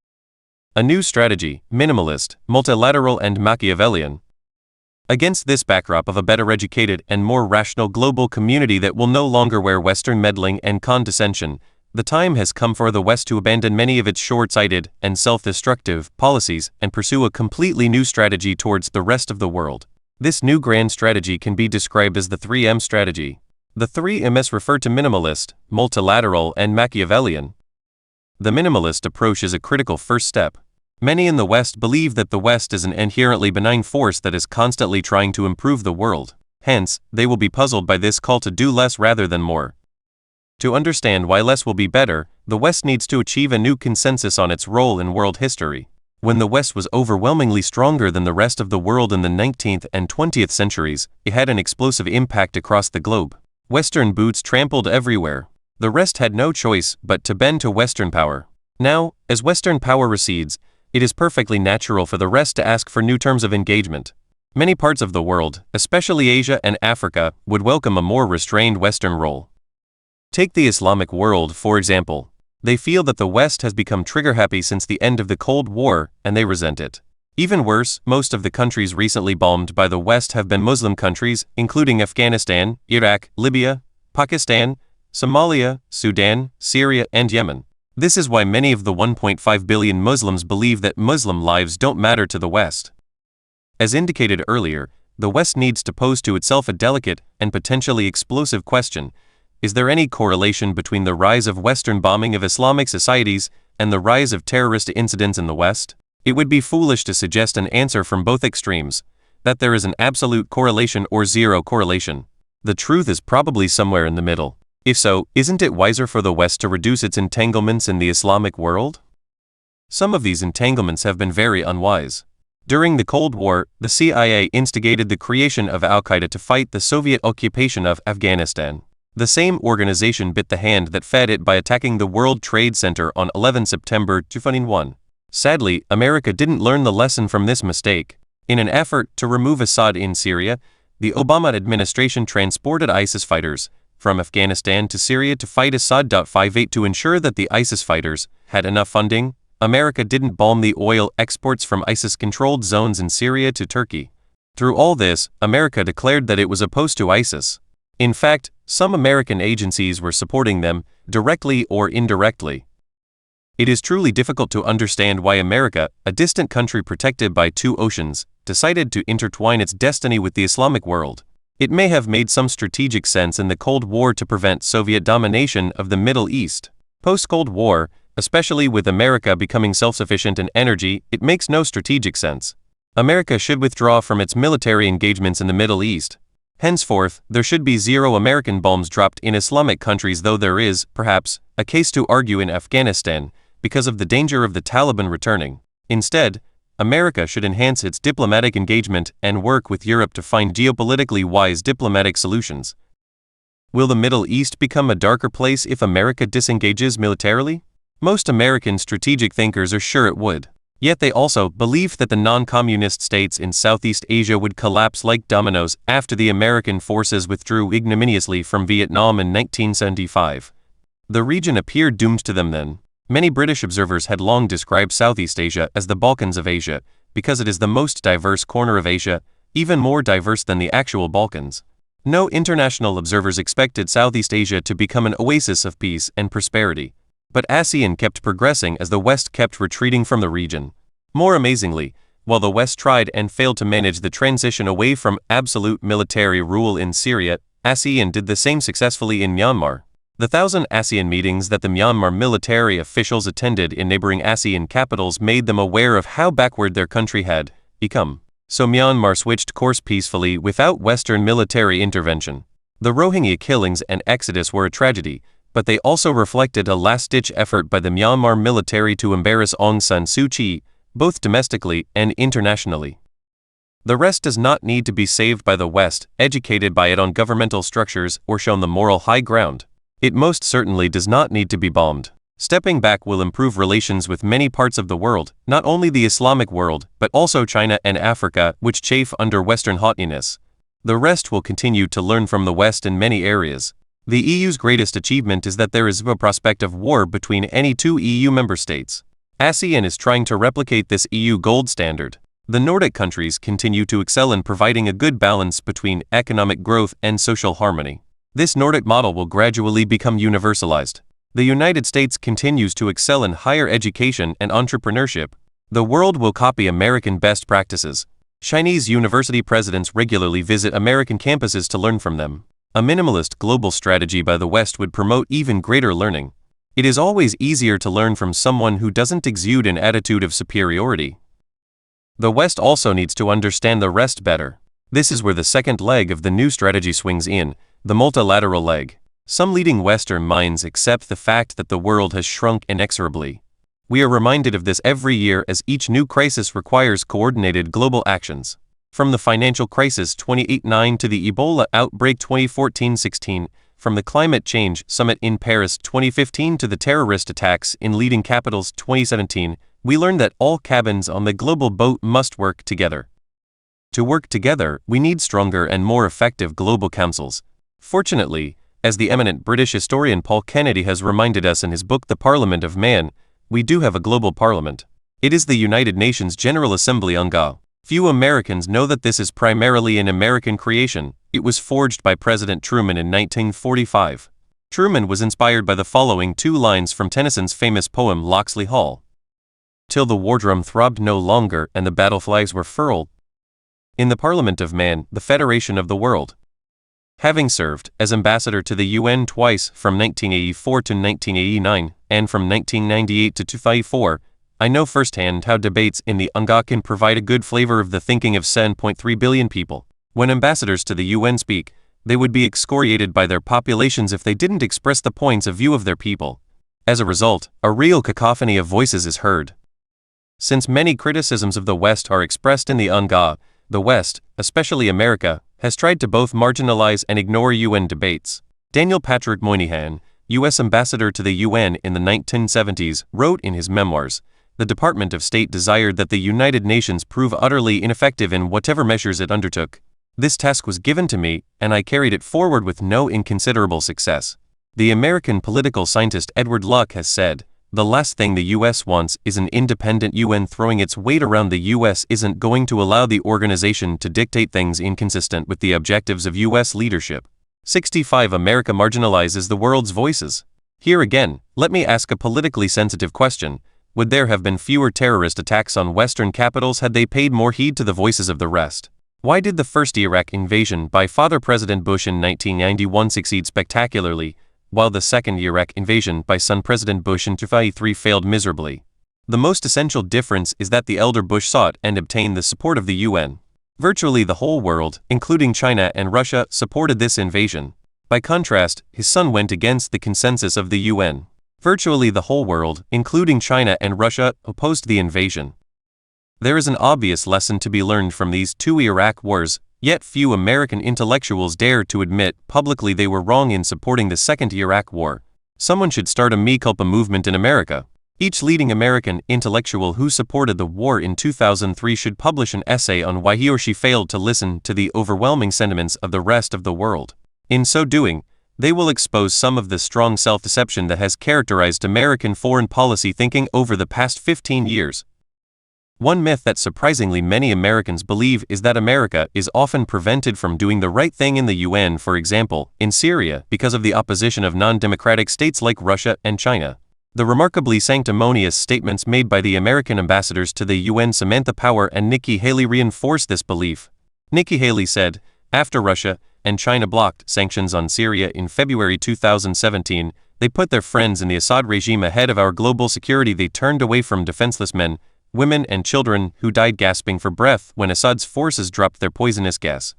A new strategy, minimalist, multilateral and Machiavellian. Against this backdrop of a better educated and more rational global community that will no longer wear Western meddling and condescension, the time has come for the West to abandon many of its short-sighted and self-destructive policies and pursue a completely new strategy towards the rest of the world. This new grand strategy can be described as the 3M strategy. The 3Ms refer to minimalist, multilateral, and Machiavellian. The minimalist approach is a critical first step. Many in the West believe that the West is an inherently benign force that is constantly trying to improve the world. Hence, they will be puzzled by this call to do less rather than more. To understand why less will be better, the West needs to achieve a new consensus on its role in world history. When the West was overwhelmingly stronger than the rest of the world in the 19th and 20th centuries, it had an explosive impact across the globe. Western boots trampled everywhere. The rest had no choice but to bend to Western power. Now, as Western power recedes, it is perfectly natural for the rest to ask for new terms of engagement. Many parts of the world, especially Asia and Africa, would welcome a more restrained Western role. Take the Islamic world, for example. They feel that the West has become trigger-happy since the end of the Cold War, and they resent it. Even worse, most of the countries recently bombed by the West have been Muslim countries, including Afghanistan, Iraq, Libya, Pakistan, Somalia, Sudan, Syria, and Yemen. This is why many of the 1.5 billion Muslims believe that Muslim lives don't matter to the West. As indicated earlier, the West needs to pose to itself a delicate and potentially explosive question. Is there any correlation between the rise of Western bombing of Islamic societies and the rise of terrorist incidents in the West? It would be foolish to suggest an answer from both extremes, that there is an absolute correlation or zero correlation. The truth is probably somewhere in the middle. If so, isn't it wiser for the West to reduce its entanglements in the Islamic world? Some of these entanglements have been very unwise. During the Cold War, the CIA instigated the creation of Al-Qaeda to fight the Soviet occupation of Afghanistan. The same organization bit the hand that fed it by attacking the World Trade Center on 11 September 2001. Sadly, America didn't learn the lesson from this mistake. In an effort to remove Assad in Syria, the Obama administration transported ISIS fighters from Afghanistan to Syria to fight Assad. 58 To ensure that the ISIS fighters had enough funding, America didn't bomb the oil exports from ISIS-controlled zones in Syria to Turkey. Through all this, America declared that it was opposed to ISIS. In fact, some American agencies were supporting them, directly or indirectly. It is truly difficult to understand why America, a distant country protected by two oceans, decided to intertwine its destiny with the Islamic world. It may have made some strategic sense in the Cold War to prevent Soviet domination of the Middle East. Post-Cold War, especially with America becoming self-sufficient in energy, it makes no strategic sense. America should withdraw from its military engagements in the Middle East. Henceforth, there should be zero American bombs dropped in Islamic countries, though there is, perhaps, a case to argue in Afghanistan, because of the danger of the Taliban returning. Instead, America should enhance its diplomatic engagement and work with Europe to find geopolitically wise diplomatic solutions. Will the Middle East become a darker place if America disengages militarily? Most American strategic thinkers are sure it would. Yet they also believe that the non-communist states in Southeast Asia would collapse like dominoes after the American forces withdrew ignominiously from Vietnam in 1975. The region appeared doomed to them then. Many British observers had long described Southeast Asia as the Balkans of Asia, because it is the most diverse corner of Asia, even more diverse than the actual Balkans. No international observers expected Southeast Asia to become an oasis of peace and prosperity. But ASEAN kept progressing as the West kept retreating from the region. More amazingly, while the West tried and failed to manage the transition away from absolute military rule in Syria, ASEAN did the same successfully in Myanmar. The 1,000 ASEAN meetings that the Myanmar military officials attended in neighboring ASEAN capitals made them aware of how backward their country had become. So Myanmar switched course peacefully without Western military intervention. The Rohingya killings and exodus were a tragedy, but they also reflected a last-ditch effort by the Myanmar military to embarrass Aung San Suu Kyi, both domestically and internationally. The rest does not need to be saved by the West, educated by it on governmental structures, or shown the moral high ground. It most certainly does not need to be bombed. Stepping back will improve relations with many parts of the world, not only the Islamic world, but also China and Africa, which chafe under Western haughtiness. The rest will continue to learn from the West in many areas. The EU's greatest achievement is that there is a prospect of war between any two EU member states. ASEAN is trying to replicate this EU gold standard. The Nordic countries continue to excel in providing a good balance between economic growth and social harmony. This Nordic model will gradually become universalized. The United States continues to excel in higher education and entrepreneurship. The world will copy American best practices. Chinese university presidents regularly visit American campuses to learn from them. A minimalist global strategy by the West would promote even greater learning. It is always easier to learn from someone who doesn't exude an attitude of superiority. The West also needs to understand the rest better. This is where the second leg of the new strategy swings in, the multilateral leg. Some leading Western minds accept the fact that the world has shrunk inexorably. We are reminded of this every year as each new crisis requires coordinated global actions. From the financial crisis 2008-9 to the Ebola outbreak 2014-16, from the climate change summit in Paris 2015 to the terrorist attacks in leading capitals 2017, we learned that all cabins on the global boat must work together. To work together, we need stronger and more effective global councils. Fortunately, as the eminent British historian Paul Kennedy has reminded us in his book The Parliament of Man, we do have a global parliament. It is the United Nations General Assembly UNGA. Few Americans know that this is primarily an American creation. It was forged by President Truman in 1945. Truman was inspired by the following two lines from Tennyson's famous poem Locksley Hall. Till the war drum throbbed no longer and the battle flags were furled. In the Parliament of Man, the Federation of the World. Having served as ambassador to the UN twice from 1984 to 1989 and from 1998 to 2004, I know firsthand how debates in the UNGA can provide a good flavor of the thinking of 7.3 billion people. When ambassadors to the UN speak, they would be excoriated by their populations if they didn't express the points of view of their people. As a result, a real cacophony of voices is heard. Since many criticisms of the West are expressed in the UNGA, the West, especially America, has tried to both marginalize and ignore UN debates. Daniel Patrick Moynihan, U.S. ambassador to the UN in the 1970s, wrote in his memoirs, "The Department of State desired that the United Nations prove utterly ineffective in whatever measures it undertook. This task was given to me, and I carried it forward with no inconsiderable success." The American political scientist Edward Luck has said, "The last thing the U.S. wants is an independent UN throwing its weight around. The U.S. isn't going to allow the organization to dictate things inconsistent with the objectives of U.S. leadership." 65 America marginalizes the world's voices. Here again, let me ask a politically sensitive question. Would there have been fewer terrorist attacks on Western capitals had they paid more heed to the voices of the rest? Why did the first Iraq invasion by Father President Bush in 1991 succeed spectacularly, while the second Iraq invasion by son President Bush in 2003 failed miserably? The most essential difference is that the elder Bush sought and obtained the support of the UN. Virtually the whole world, including China and Russia, supported this invasion. By contrast, his son went against the consensus of the UN. Virtually the whole world, including China and Russia, opposed the invasion. There is an obvious lesson to be learned from these two Iraq wars, yet few American intellectuals dare to admit publicly they were wrong in supporting the second Iraq war. Someone should start a mea culpa movement in America. Each leading American intellectual who supported the war in 2003 should publish an essay on why he or she failed to listen to the overwhelming sentiments of the rest of the world. In so doing, they will expose some of the strong self-deception that has characterized American foreign policy thinking over the past 15 years. One myth that surprisingly many Americans believe is that America is often prevented from doing the right thing in the UN, for example, in Syria, because of the opposition of non-democratic states like Russia and China. The remarkably sanctimonious statements made by the American ambassadors to the UN Samantha Power and Nikki Haley reinforce this belief. Nikki Haley said, after Russia and China blocked sanctions on Syria in February 2017, they put their friends in the Assad regime ahead of our global security. They turned away from defenseless men, women and children who died gasping for breath when Assad's forces dropped their poisonous gas.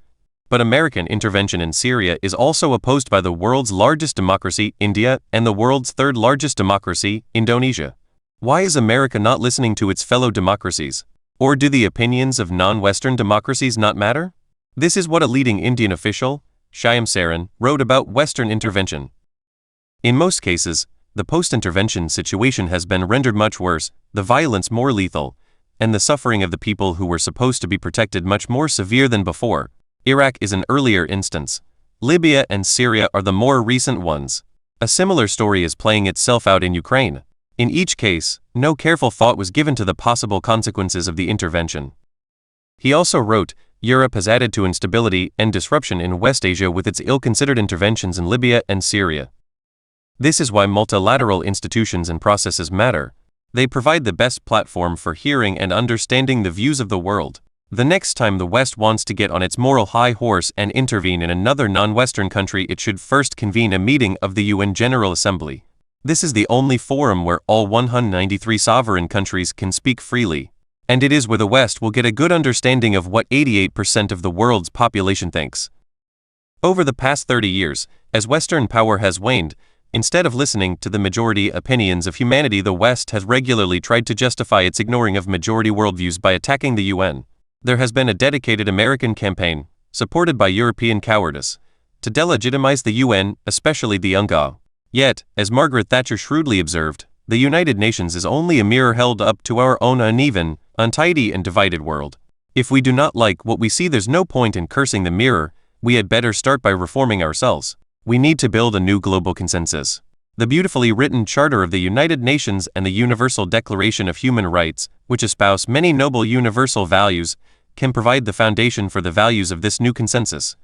But American intervention in Syria is also opposed by the world's largest democracy, India, and the world's third largest democracy, Indonesia. Why is America not listening to its fellow democracies? Or do the opinions of non-Western democracies not matter? This is what a leading Indian official, Shyam Saran, wrote about Western intervention. In most cases, the post-intervention situation has been rendered much worse, the violence more lethal, and the suffering of the people who were supposed to be protected much more severe than before. Iraq is an earlier instance. Libya and Syria are the more recent ones. A similar story is playing itself out in Ukraine. In each case, no careful thought was given to the possible consequences of the intervention. He also wrote, Europe has added to instability and disruption in West Asia with its ill-considered interventions in Libya and Syria. This is why multilateral institutions and processes matter. They provide the best platform for hearing and understanding the views of the world. The next time the West wants to get on its moral high horse and intervene in another non-Western country, it should first convene a meeting of the UN General Assembly. This is the only forum where all 193 sovereign countries can speak freely, and it is where the West will get a good understanding of what 88% of the world's population thinks. Over the past 30 years, as Western power has waned, instead of listening to the majority opinions of humanity, the West has regularly tried to justify its ignoring of majority worldviews by attacking the UN. There has been a dedicated American campaign, supported by European cowardice, to delegitimize the UN, especially the UNGA. Yet, as Margaret Thatcher shrewdly observed, the United Nations is only a mirror held up to our own uneven, untidy and divided world. If we do not like what we see, there's no point in cursing the mirror. We had better start by reforming ourselves. We need to build a new global consensus. The beautifully written Charter of the United Nations and the Universal Declaration of Human Rights, which espouse many noble universal values, can provide the foundation for the values of this new consensus.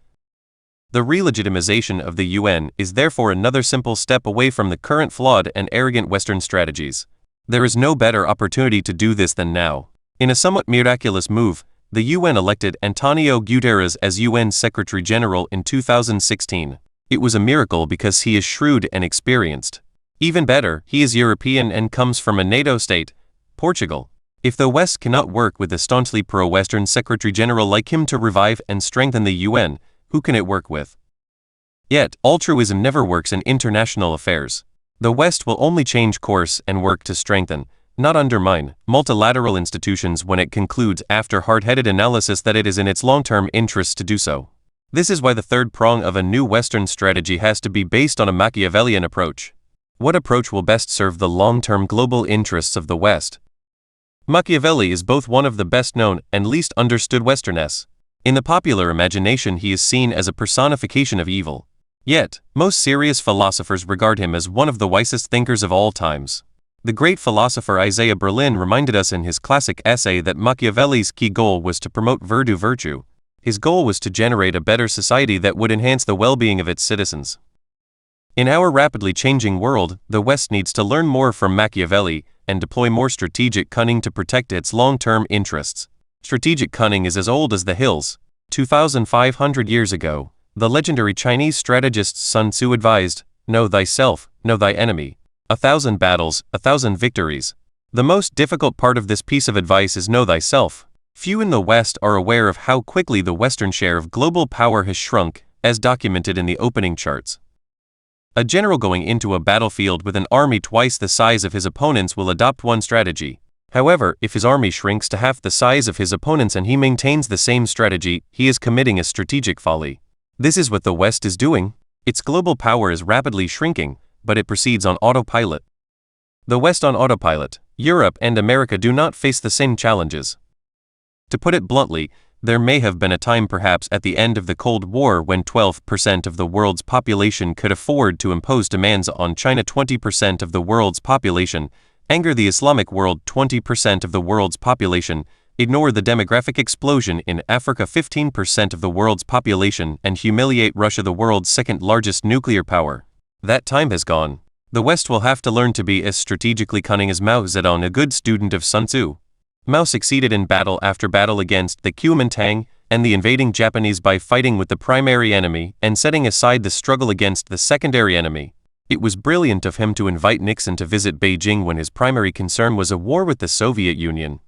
The re-legitimization of the UN is therefore another simple step away from the current flawed and arrogant Western strategies. There is no better opportunity to do this than now. In a somewhat miraculous move, the UN elected Antonio Guterres as UN Secretary General in 2016. It was a miracle because he is shrewd and experienced. Even better, he is European and comes from a NATO state, Portugal. If the West cannot work with a staunchly pro-Western Secretary General like him to revive and strengthen the UN, who can it work with? Yet, altruism never works in international affairs. The West will only change course and work to strengthen, not undermine, multilateral institutions when it concludes after hard-headed analysis that it is in its long-term interests to do so. This is why the third prong of a new Western strategy has to be based on a Machiavellian approach. What approach will best serve the long-term global interests of the West? Machiavelli is both one of the best-known and least understood Westernness. In the popular imagination, he is seen as a personification of evil. Yet, most serious philosophers regard him as one of the wisest thinkers of all times. The great philosopher Isaiah Berlin reminded us in his classic essay that Machiavelli's key goal was to promote virtue. His goal was to generate a better society that would enhance the well-being of its citizens. In our rapidly changing world, the West needs to learn more from Machiavelli and deploy more strategic cunning to protect its long-term interests. Strategic cunning is as old as the hills. 2,500 years ago, the legendary Chinese strategist Sun Tzu advised, "Know thyself, know thy enemy. 1,000 battles, 1,000 victories." The most difficult part of this piece of advice is know thyself. Few in the West are aware of how quickly the Western share of global power has shrunk, as documented in the opening charts. A general going into a battlefield with an army twice the size of his opponents will adopt one strategy. However, if his army shrinks to half the size of his opponents and he maintains the same strategy, he is committing a strategic folly. This is what the West is doing. Its global power is rapidly shrinking, but it proceeds on autopilot. The West on autopilot. Europe and America do not face the same challenges. To put it bluntly, there may have been a time perhaps at the end of the Cold War when 12% of the world's population could afford to impose demands on China. 20% of the world's population, anger the Islamic world. 20% of the world's population, ignore the demographic explosion in Africa. 15% of the world's population, and humiliate Russia, the world's second largest nuclear power. That time has gone. The West will have to learn to be as strategically cunning as Mao Zedong, a good student of Sun Tzu. Mao succeeded in battle after battle against the Kuomintang and the invading Japanese by fighting with the primary enemy and setting aside the struggle against the secondary enemy. It was brilliant of him to invite Nixon to visit Beijing when his primary concern was a war with the Soviet Union.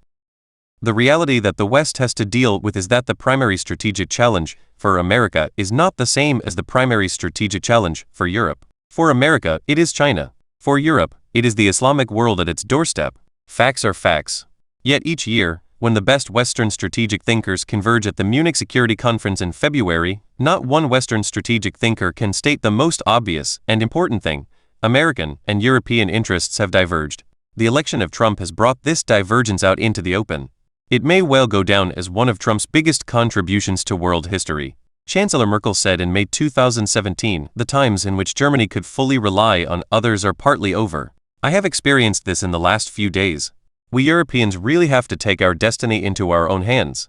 The reality that the West has to deal with is that the primary strategic challenge for America is not the same as the primary strategic challenge for Europe. For America, it is China. For Europe, it is the Islamic world at its doorstep. Facts are facts. Yet each year, when the best Western strategic thinkers converge at the Munich Security Conference in February, not one Western strategic thinker can state the most obvious and important thing, American and European interests have diverged. The election of Trump has brought this divergence out into the open. It may well go down as one of Trump's biggest contributions to world history. Chancellor Merkel said in May 2017, "The times in which Germany could fully rely on others are partly over. I have experienced this in the last few days. We Europeans really have to take our destiny into our own hands."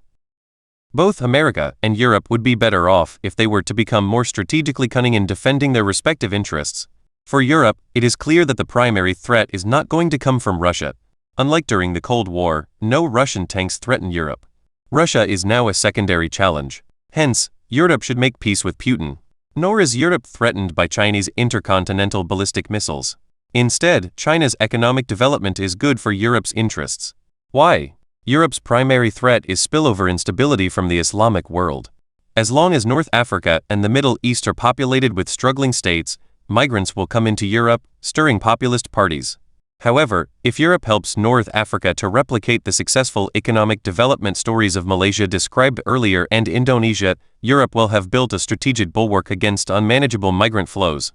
Both America and Europe would be better off if they were to become more strategically cunning in defending their respective interests. For Europe, it is clear that the primary threat is not going to come from Russia. Unlike during the Cold War, no Russian tanks threaten Europe. Russia is now a secondary challenge. Hence, Europe should make peace with Putin. Nor is Europe threatened by Chinese intercontinental ballistic missiles. Instead, China's economic development is good for Europe's interests. Why? Europe's primary threat is spillover instability from the Islamic world. As long as North Africa and the Middle East are populated with struggling states, migrants will come into Europe, stirring populist parties. However, if Europe helps North Africa to replicate the successful economic development stories of Malaysia described earlier and Indonesia, Europe will have built a strategic bulwark against unmanageable migrant flows.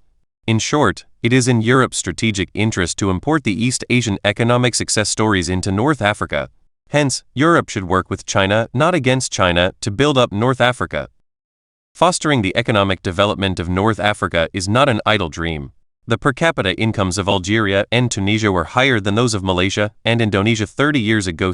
In short, it is in Europe's strategic interest to import the East Asian economic success stories into North Africa. Hence, Europe should work with China, not against China, to build up North Africa. Fostering the economic development of North Africa is not an idle dream. The per capita incomes of Algeria and Tunisia were higher than those of Malaysia and Indonesia 30 years ago.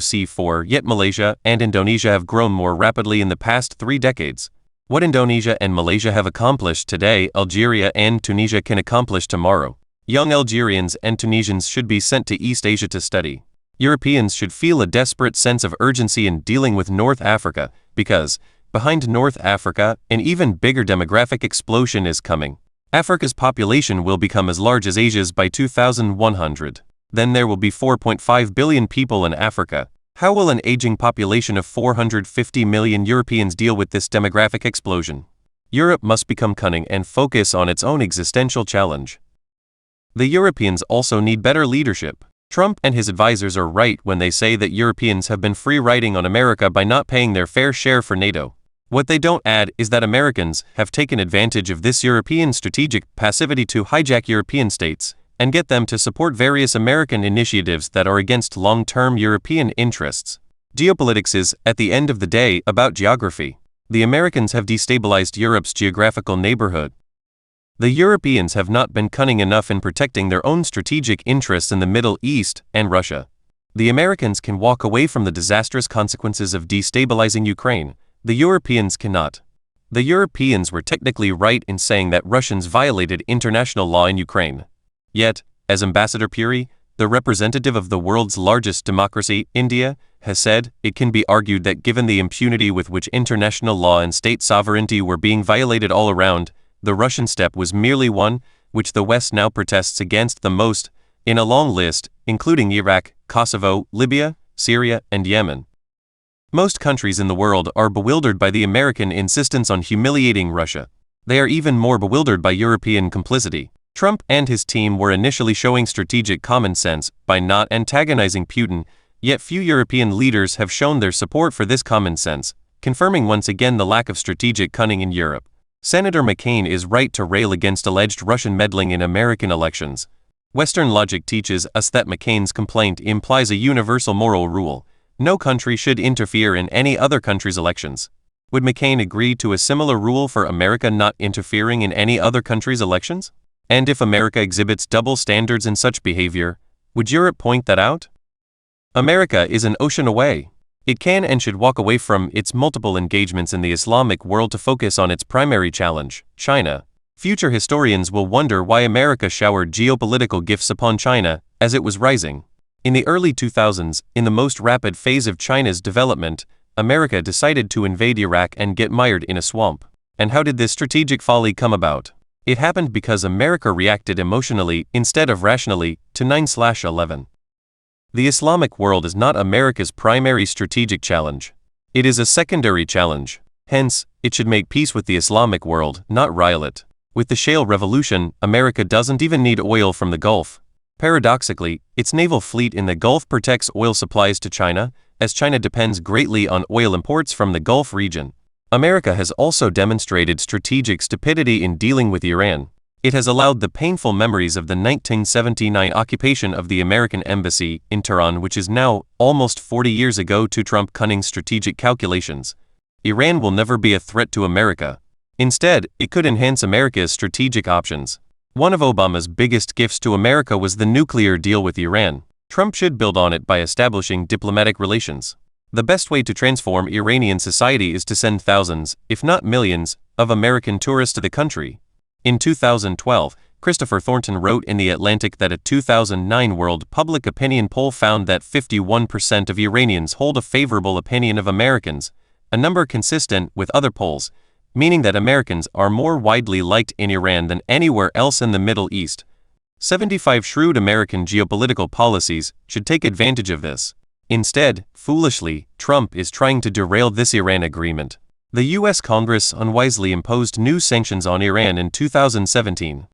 Yet Malaysia and Indonesia have grown more rapidly in the past 3 decades. What Indonesia and Malaysia have accomplished today, Algeria and Tunisia can accomplish tomorrow. Young Algerians and Tunisians should be sent to East Asia to study. Europeans should feel a desperate sense of urgency in dealing with North Africa, because, behind North Africa, an even bigger demographic explosion is coming. Africa's population will become as large as Asia's by 2100. Then there will be 4.5 billion people in Africa. How will an aging population of 450 million Europeans deal with this demographic explosion? Europe must become cunning and focus on its own existential challenge. The Europeans also need better leadership. Trump and his advisors are right when they say that Europeans have been free riding on America by not paying their fair share for NATO. What they don't add is that Americans have taken advantage of this European strategic passivity to hijack European states and get them to support various American initiatives that are against long-term European interests. Geopolitics is, at the end of the day, about geography. The Americans have destabilized Europe's geographical neighborhood. The Europeans have not been cunning enough in protecting their own strategic interests in the Middle East and Russia. The Americans can walk away from the disastrous consequences of destabilizing Ukraine. The Europeans cannot. The Europeans were technically right in saying that Russians violated international law in Ukraine. Yet, as Ambassador Puri, the representative of the world's largest democracy, India, has said, it can be argued that given the impunity with which international law and state sovereignty were being violated all around, the Russian step was merely one, which the West now protests against the most, in a long list, including Iraq, Kosovo, Libya, Syria, and Yemen. Most countries in the world are bewildered by the American insistence on humiliating Russia. They are even more bewildered by European complicity. Trump and his team were initially showing strategic common sense by not antagonizing Putin, yet few European leaders have shown their support for this common sense, confirming once again the lack of strategic cunning in Europe. Senator McCain is right to rail against alleged Russian meddling in American elections. Western logic teaches us that McCain's complaint implies a universal moral rule. No country should interfere in any other country's elections. Would McCain agree to a similar rule for America not interfering in any other country's elections? And if America exhibits double standards in such behavior, would Europe point that out? America is an ocean away. It can and should walk away from its multiple engagements in the Islamic world to focus on its primary challenge, China. Future historians will wonder why America showered geopolitical gifts upon China as it was rising. In the early 2000s, in the most rapid phase of China's development, America decided to invade Iraq and get mired in a swamp. And how did this strategic folly come about? It happened because America reacted emotionally instead of rationally to 9/11. The Islamic world is not America's primary strategic challenge. It is a secondary challenge. Hence, it should make peace with the Islamic world, not rile it. With the shale revolution, America doesn't even need oil from the Gulf. Paradoxically, its naval fleet in the Gulf protects oil supplies to China, as China depends greatly on oil imports from the Gulf region. America has also demonstrated strategic stupidity in dealing with Iran. It has allowed the painful memories of the 1979 occupation of the American embassy in Tehran, which is now almost 40 years ago, to trump cunning strategic calculations. Iran will never be a threat to America. Instead, it could enhance America's strategic options. One of Obama's biggest gifts to America was the nuclear deal with Iran. Trump should build on it by establishing diplomatic relations. The best way to transform Iranian society is to send thousands, if not millions, of American tourists to the country. In 2012, Christopher Thornton wrote in The Atlantic that a 2009 World Public Opinion poll found that 51% of Iranians hold a favorable opinion of Americans, a number consistent with other polls, meaning that Americans are more widely liked in Iran than anywhere else in the Middle East. 75 shrewd American geopolitical policies should take advantage of this. Instead, foolishly, Trump is trying to derail this Iran agreement. The U.S. Congress unwisely imposed new sanctions on Iran in 2017.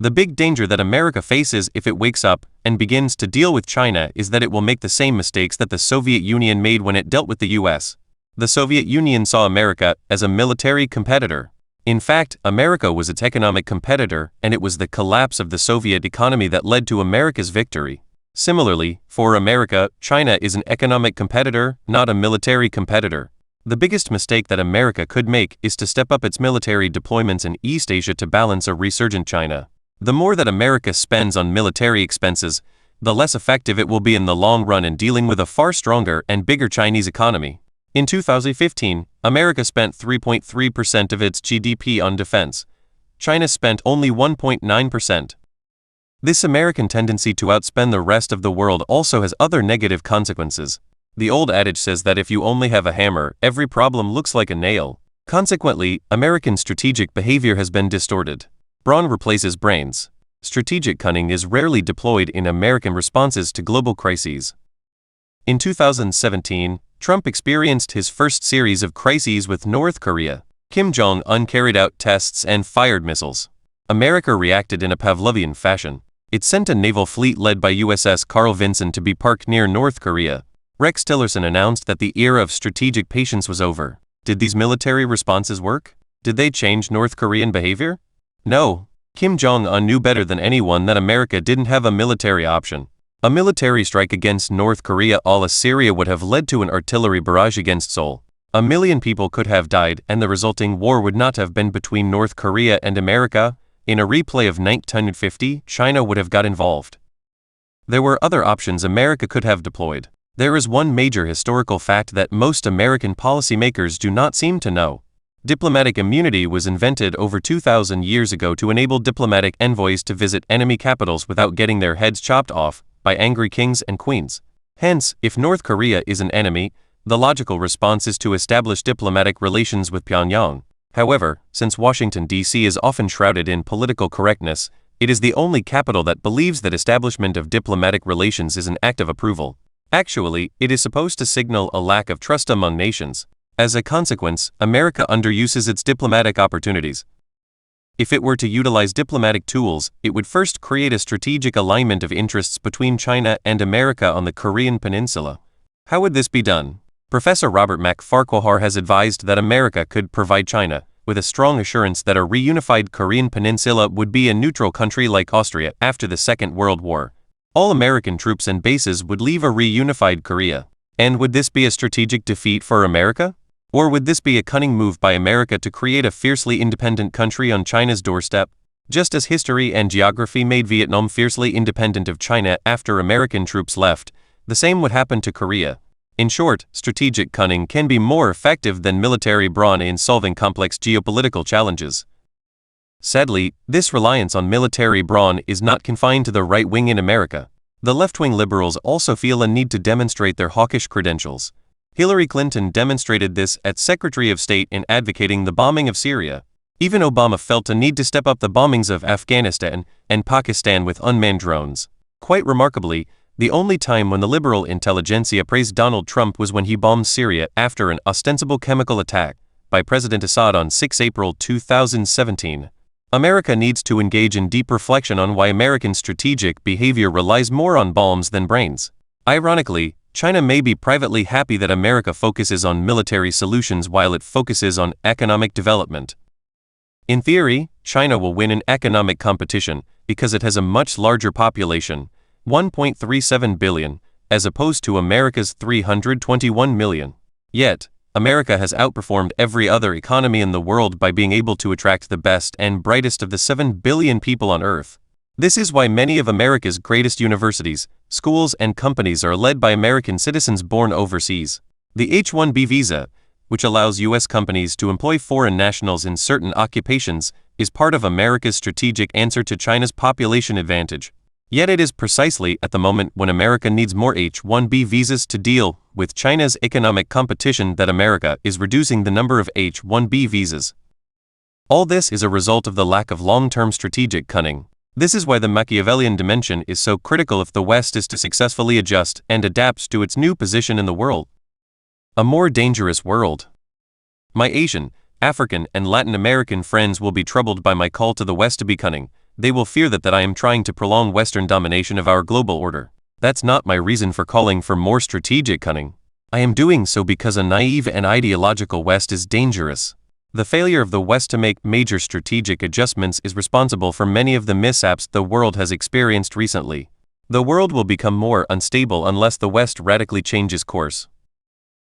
The big danger that America faces if it wakes up and begins to deal with China is that it will make the same mistakes that the Soviet Union made when it dealt with the U.S. The Soviet Union saw America as a military competitor. In fact, America was its economic competitor, and it was the collapse of the Soviet economy that led to America's victory. Similarly, for America, China is an economic competitor, not a military competitor. The biggest mistake that America could make is to step up its military deployments in East Asia to balance a resurgent China. The more that America spends on military expenses, the less effective it will be in the long run in dealing with a far stronger and bigger Chinese economy. In 2015, America spent 3.3% of its GDP on defense. China spent only 1.9%. This American tendency to outspend the rest of the world also has other negative consequences. The old adage says that if you only have a hammer, every problem looks like a nail. Consequently, American strategic behavior has been distorted. Brawn replaces brains. Strategic cunning is rarely deployed in American responses to global crises. In 2017, Trump experienced his first series of crises with North Korea. Kim Jong-un carried out tests and fired missiles. America reacted in a Pavlovian fashion. It sent a naval fleet led by USS Carl Vinson to be parked near North Korea. Rex Tillerson announced that the era of strategic patience was over. Did these military responses work? Did they change North Korean behavior? No. Kim Jong-un knew better than anyone that America didn't have a military option. A military strike against North Korea a la Syria would have led to an artillery barrage against Seoul. 1 million people could have died, and the resulting war would not have been between North Korea and America. In a replay of 1950, China would have got involved. There were other options America could have deployed. There is one major historical fact that most American policymakers do not seem to know. Diplomatic immunity was invented over 2,000 years ago to enable diplomatic envoys to visit enemy capitals without getting their heads chopped off by angry kings and queens. Hence, if North Korea is an enemy, the logical response is to establish diplomatic relations with Pyongyang. However, since Washington, D.C. is often shrouded in political correctness, it is the only capital that believes that establishment of diplomatic relations is an act of approval. Actually, it is supposed to signal a lack of trust among nations. As a consequence, America underuses its diplomatic opportunities. If it were to utilize diplomatic tools, it would first create a strategic alignment of interests between China and America on the Korean Peninsula. How would this be done? Professor Robert Farquhar has advised that America could provide China with a strong assurance that a reunified Korean peninsula would be a neutral country like Austria after the Second World War. All American troops and bases would leave a reunified Korea. And would this be a strategic defeat for America? Or would this be a cunning move by America to create a fiercely independent country on China's doorstep? Just as history and geography made Vietnam fiercely independent of China after American troops left, the same would happen to Korea. In short, strategic cunning can be more effective than military brawn in solving complex geopolitical challenges. Sadly, this reliance on military brawn is not confined to the right wing in America. The left-wing liberals also feel a need to demonstrate their hawkish credentials. Hillary Clinton demonstrated this as Secretary of State in advocating the bombing of Syria. Even Obama felt a need to step up the bombings of Afghanistan and Pakistan with unmanned drones. Quite remarkably, the only time when the liberal intelligentsia praised Donald Trump was when he bombed Syria after an ostensible chemical attack by President Assad on 6 April 2017. America needs to engage in deep reflection on why American strategic behavior relies more on bombs than brains. Ironically, China may be privately happy that America focuses on military solutions while it focuses on economic development. In theory, China will win an economic competition because it has a much larger population, 1.37 billion, as opposed to America's 321 million. Yet, America has outperformed every other economy in the world by being able to attract the best and brightest of the 7 billion people on Earth. This is why many of America's greatest universities, schools, and companies are led by American citizens born overseas. The H-1B visa, which allows U.S. companies to employ foreign nationals in certain occupations, is part of America's strategic answer to China's population advantage. Yet it is precisely at the moment when America needs more H-1B visas to deal with China's economic competition that America is reducing the number of H-1B visas. All this is a result of the lack of long-term strategic cunning. This is why the Machiavellian dimension is so critical if the West is to successfully adjust and adapt to its new position in the world. A more dangerous world. My Asian, African, and Latin American friends will be troubled by my call to the West to be cunning. They will fear that I am trying to prolong Western domination of our global order. That's not my reason for calling for more strategic cunning. I am doing so because a naive and ideological West is dangerous. The failure of the West to make major strategic adjustments is responsible for many of the mishaps the world has experienced recently. The world will become more unstable unless the West radically changes course.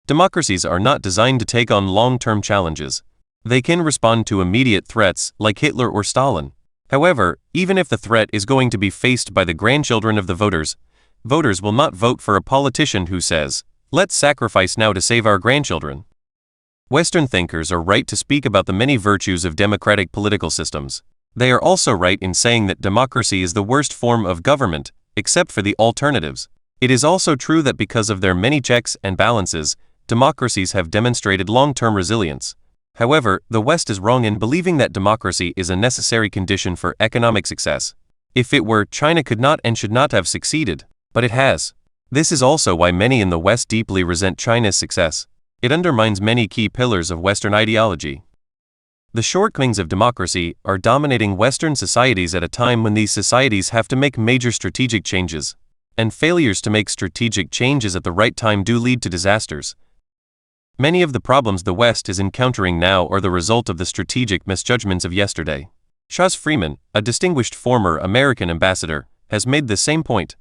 Democracies are not designed to take on long-term challenges. They can respond to immediate threats like Hitler or Stalin. However, even if the threat is going to be faced by the grandchildren of the voters, voters will not vote for a politician who says, "Let's sacrifice now to save our grandchildren." Western thinkers are right to speak about the many virtues of democratic political systems. They are also right in saying that democracy is the worst form of government, except for the alternatives. It is also true that because of their many checks and balances, democracies have demonstrated long-term resilience. However, the West is wrong in believing that democracy is a necessary condition for economic success. If it were, China could not and should not have succeeded, but it has. This is also why many in the West deeply resent China's success. It undermines many key pillars of Western ideology. The shortcomings of democracy are dominating Western societies at a time when these societies have to make major strategic changes, and failures to make strategic changes at the right time do lead to disasters. Many of the problems the West is encountering now are the result of the strategic misjudgments of yesterday. Chas Freeman, a distinguished former American ambassador, has made the same point.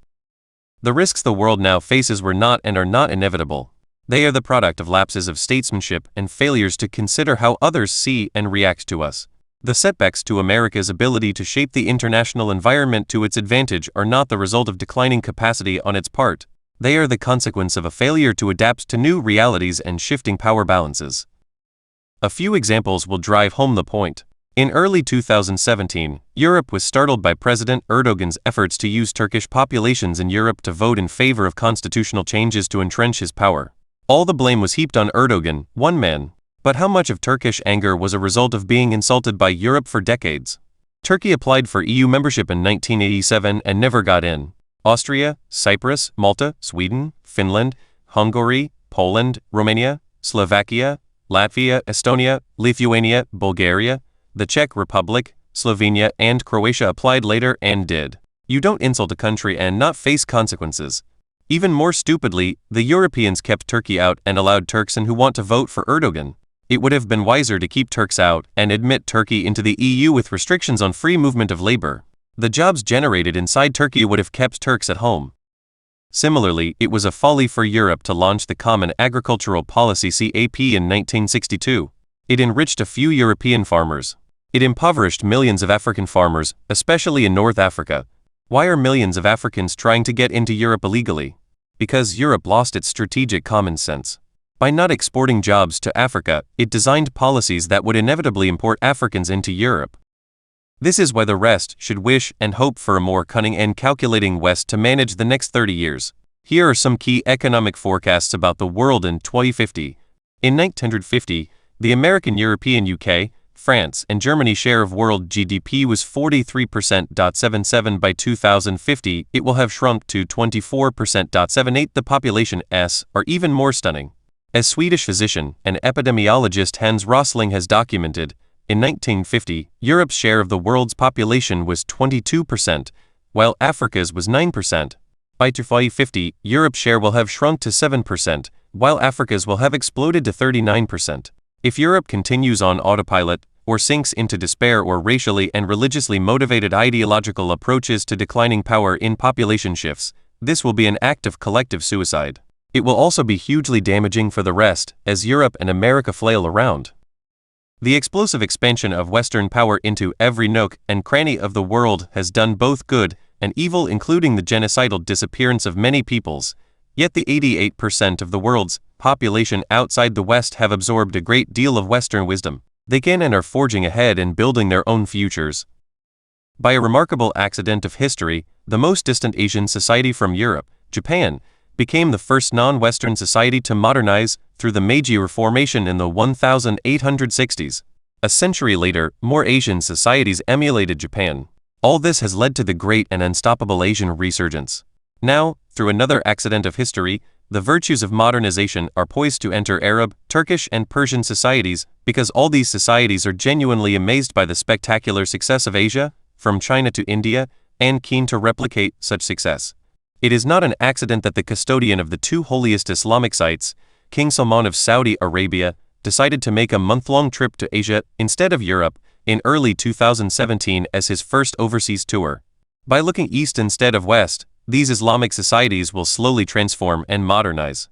The risks the world now faces were not and are not inevitable. They are the product of lapses of statesmanship and failures to consider how others see and react to us. The setbacks to America's ability to shape the international environment to its advantage are not the result of declining capacity on its part. They are the consequence of a failure to adapt to new realities and shifting power balances. A few examples will drive home the point. In early 2017, Europe was startled by President Erdogan's efforts to use Turkish populations in Europe to vote in favor of constitutional changes to entrench his power. All the blame was heaped on Erdogan, one man. But how much of Turkish anger was a result of being insulted by Europe for decades? Turkey applied for EU membership in 1987 and never got in. Austria, Cyprus, Malta, Sweden, Finland, Hungary, Poland, Romania, Slovakia, Latvia, Estonia, Lithuania, Bulgaria, the Czech Republic, Slovenia, and Croatia applied later and did. You don't insult a country and not face consequences. Even more stupidly, the Europeans kept Turkey out and allowed Turks who want to vote for Erdogan. It would have been wiser to keep Turks out and admit Turkey into the EU with restrictions on free movement of labor. The jobs generated inside Turkey would have kept Turks at home. Similarly, it was a folly for Europe to launch the Common Agricultural Policy (CAP) in 1962. It enriched a few European farmers. It impoverished millions of African farmers, especially in North Africa. Why are millions of Africans trying to get into Europe illegally? Because Europe lost its strategic common sense. By not exporting jobs to Africa, it designed policies that would inevitably import Africans into Europe. This is why the rest should wish and hope for a more cunning and calculating West to manage the next 30 years. Here are some key economic forecasts about the world in 2050. In 1950, the American, European, UK, France, and Germany share of world GDP was 43%.77. By 2050, it will have shrunk to 24%.78. The population s are even more stunning. As Swedish physician and epidemiologist Hans Rosling has documented, in 1950, Europe's share of the world's population was 22%, while Africa's was 9%. By 2050, Europe's share will have shrunk to 7%, while Africa's will have exploded to 39%. If Europe continues on autopilot, or sinks into despair or racially and religiously motivated ideological approaches to declining power in population shifts, this will be an act of collective suicide. It will also be hugely damaging for the rest, as Europe and America flail around. The explosive expansion of Western power into every nook and cranny of the world has done both good and evil, including the genocidal disappearance of many peoples, yet the 88% of the world's population outside the West have absorbed a great deal of Western wisdom. They can and are forging ahead and building their own futures. By a remarkable accident of history, the most distant Asian society from Europe, Japan, became the first non-Western society to modernize through the Meiji Reformation in the 1860s. A century later, more Asian societies emulated Japan. All this has led to the great and unstoppable Asian resurgence. Now, through another accident of history, the virtues of modernization are poised to enter Arab, Turkish, and Persian societies because all these societies are genuinely amazed by the spectacular success of Asia, from China to India, and keen to replicate such success. It is not an accident that the custodian of the two holiest Islamic sites, King Salman of Saudi Arabia, decided to make a month-long trip to Asia instead of Europe in early 2017 as his first overseas tour. By looking east instead of west, these Islamic societies will slowly transform and modernize.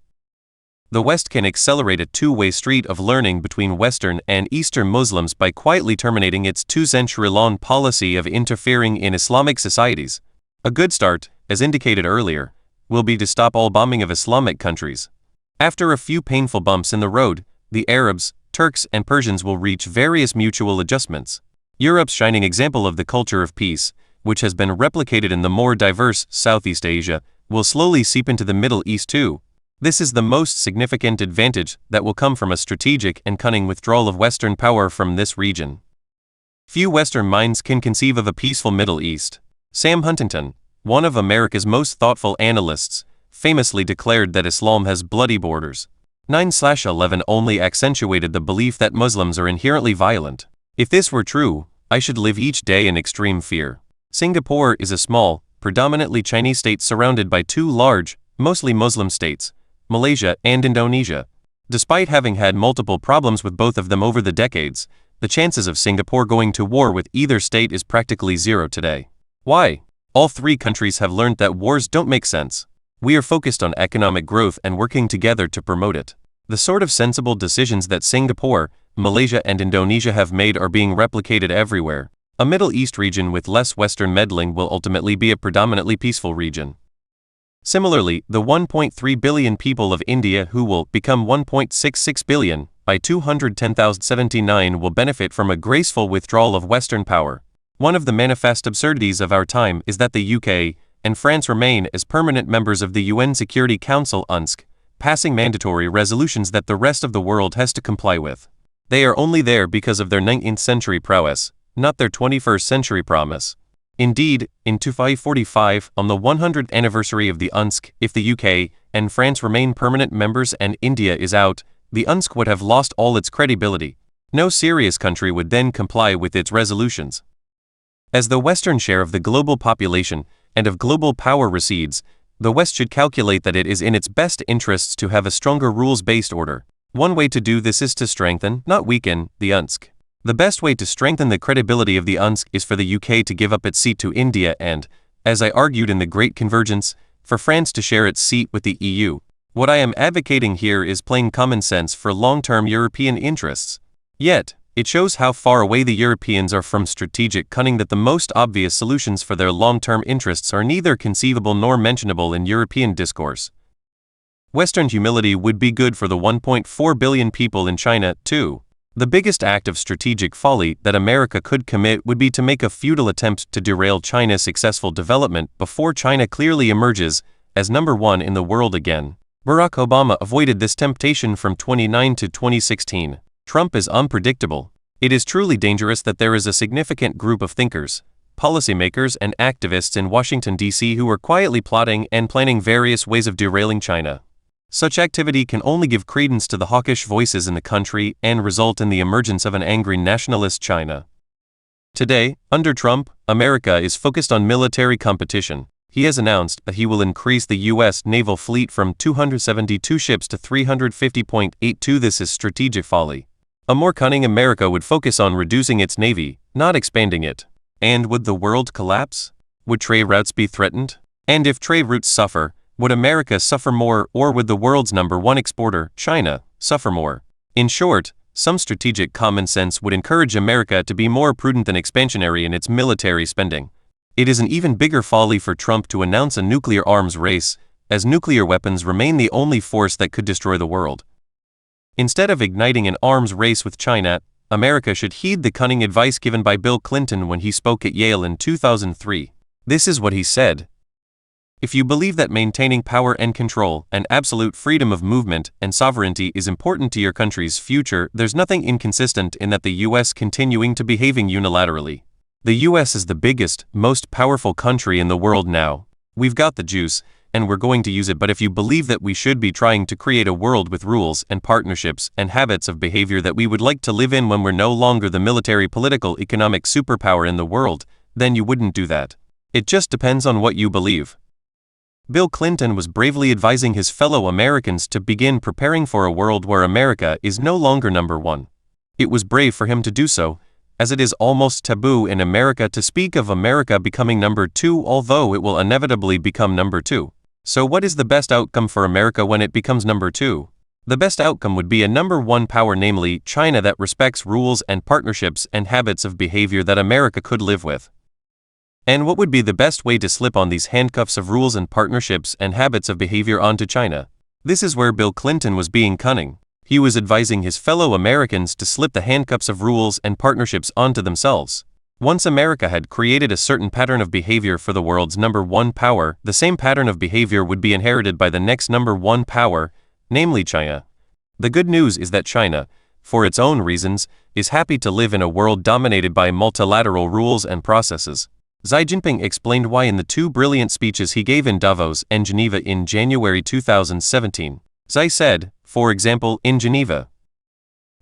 The West can accelerate a two-way street of learning between Western and Eastern Muslims by quietly terminating its two-century-long policy of interfering in Islamic societies. A good start, as indicated earlier, will be to stop all bombing of Islamic countries. After a few painful bumps in the road, the Arabs, Turks, and Persians will reach various mutual adjustments. Europe's shining example of the culture of peace, which has been replicated in the more diverse Southeast Asia, will slowly seep into the Middle East too. This is the most significant advantage that will come from a strategic and cunning withdrawal of Western power from this region. Few Western minds can conceive of a peaceful Middle East. Sam Huntington, one of America's most thoughtful analysts, famously declared that Islam has bloody borders. 9/11 only accentuated the belief that Muslims are inherently violent. If this were true, I should live each day in extreme fear. Singapore is a small, predominantly Chinese state surrounded by two large, mostly Muslim states, Malaysia and Indonesia. Despite having had multiple problems with both of them over the decades, the chances of Singapore going to war with either state is practically zero today. Why? All three countries have learned that wars don't make sense. We are focused on economic growth and working together to promote it. The sort of sensible decisions that Singapore, Malaysia and Indonesia have made are being replicated everywhere. A Middle East region with less Western meddling will ultimately be a predominantly peaceful region. Similarly, the 1.3 billion people of India who will become 1.66 billion by 2010,079 will benefit from a graceful withdrawal of Western power. One of the manifest absurdities of our time is that the UK and France remain as permanent members of the UN Security Council UNSC, passing mandatory resolutions that the rest of the world has to comply with. They are only there because of their 19th century prowess, not their 21st century promise. Indeed, in 2045, on the 100th anniversary of the UNSC, if the UK and France remain permanent members and India is out, the UNSC would have lost all its credibility. No serious country would then comply with its resolutions. As the Western share of the global population and of global power recedes, the West should calculate that it is in its best interests to have a stronger rules-based order. One way to do this is to strengthen, not weaken, the UNSC. The best way to strengthen the credibility of the UNSC is for the UK to give up its seat to India and, as I argued in the Great Convergence, for France to share its seat with the EU. What I am advocating here is plain common sense for long-term European interests. Yet, it shows how far away the Europeans are from strategic cunning that the most obvious solutions for their long-term interests are neither conceivable nor mentionable in European discourse. Western humility would be good for the 1.4 billion people in China, too. The biggest act of strategic folly that America could commit would be to make a futile attempt to derail China's successful development before China clearly emerges as number one in the world again. Barack Obama avoided this temptation from 2009 to 2016. Trump is unpredictable. It is truly dangerous that there is a significant group of thinkers, policymakers, and activists in Washington, D.C. who are quietly plotting and planning various ways of derailing China. Such activity can only give credence to the hawkish voices in the country and result in the emergence of an angry nationalist China. Today, under Trump, America is focused on military competition. He has announced that he will increase the U.S. naval fleet from 272 ships to 350.82. This is strategic folly. A more cunning America would focus on reducing its navy, not expanding it. And would the world collapse? Would trade routes be threatened? And if trade routes suffer, would America suffer more, or would the world's number one exporter, China, suffer more? In short, some strategic common sense would encourage America to be more prudent than expansionary in its military spending. It is an even bigger folly for Trump to announce a nuclear arms race, as nuclear weapons remain the only force that could destroy the world. Instead of igniting an arms race with China, America should heed the cunning advice given by Bill Clinton when he spoke at Yale in 2003. This is what he said. If you believe that maintaining power and control and absolute freedom of movement and sovereignty is important to your country's future, there's nothing inconsistent in that the US continuing to behaving unilaterally. The US is the biggest, most powerful country in the world now. We've got the juice, and we're going to use it. But if you believe that we should be trying to create a world with rules and partnerships and habits of behavior that we would like to live in when we're no longer the military, political, economic superpower in the world, then you wouldn't do that. It just depends on what you believe. Bill Clinton was bravely advising his fellow Americans to begin preparing for a world where America is no longer number one. It was brave for him to do so, as it is almost taboo in America to speak of America becoming number two, although it will inevitably become number two. So what is the best outcome for America when it becomes number two? The best outcome would be a number one power, namely China, that respects rules and partnerships and habits of behavior that America could live with. And what would be the best way to slip on these handcuffs of rules and partnerships and habits of behavior onto China? This is where Bill Clinton was being cunning. He was advising his fellow Americans to slip the handcuffs of rules and partnerships onto themselves. Once America had created a certain pattern of behavior for the world's number one power, the same pattern of behavior would be inherited by the next number one power, namely China. The good news is that China, for its own reasons, is happy to live in a world dominated by multilateral rules and processes. Xi Jinping explained why in the two brilliant speeches he gave in Davos and Geneva in January 2017. Xi said, for example, in Geneva,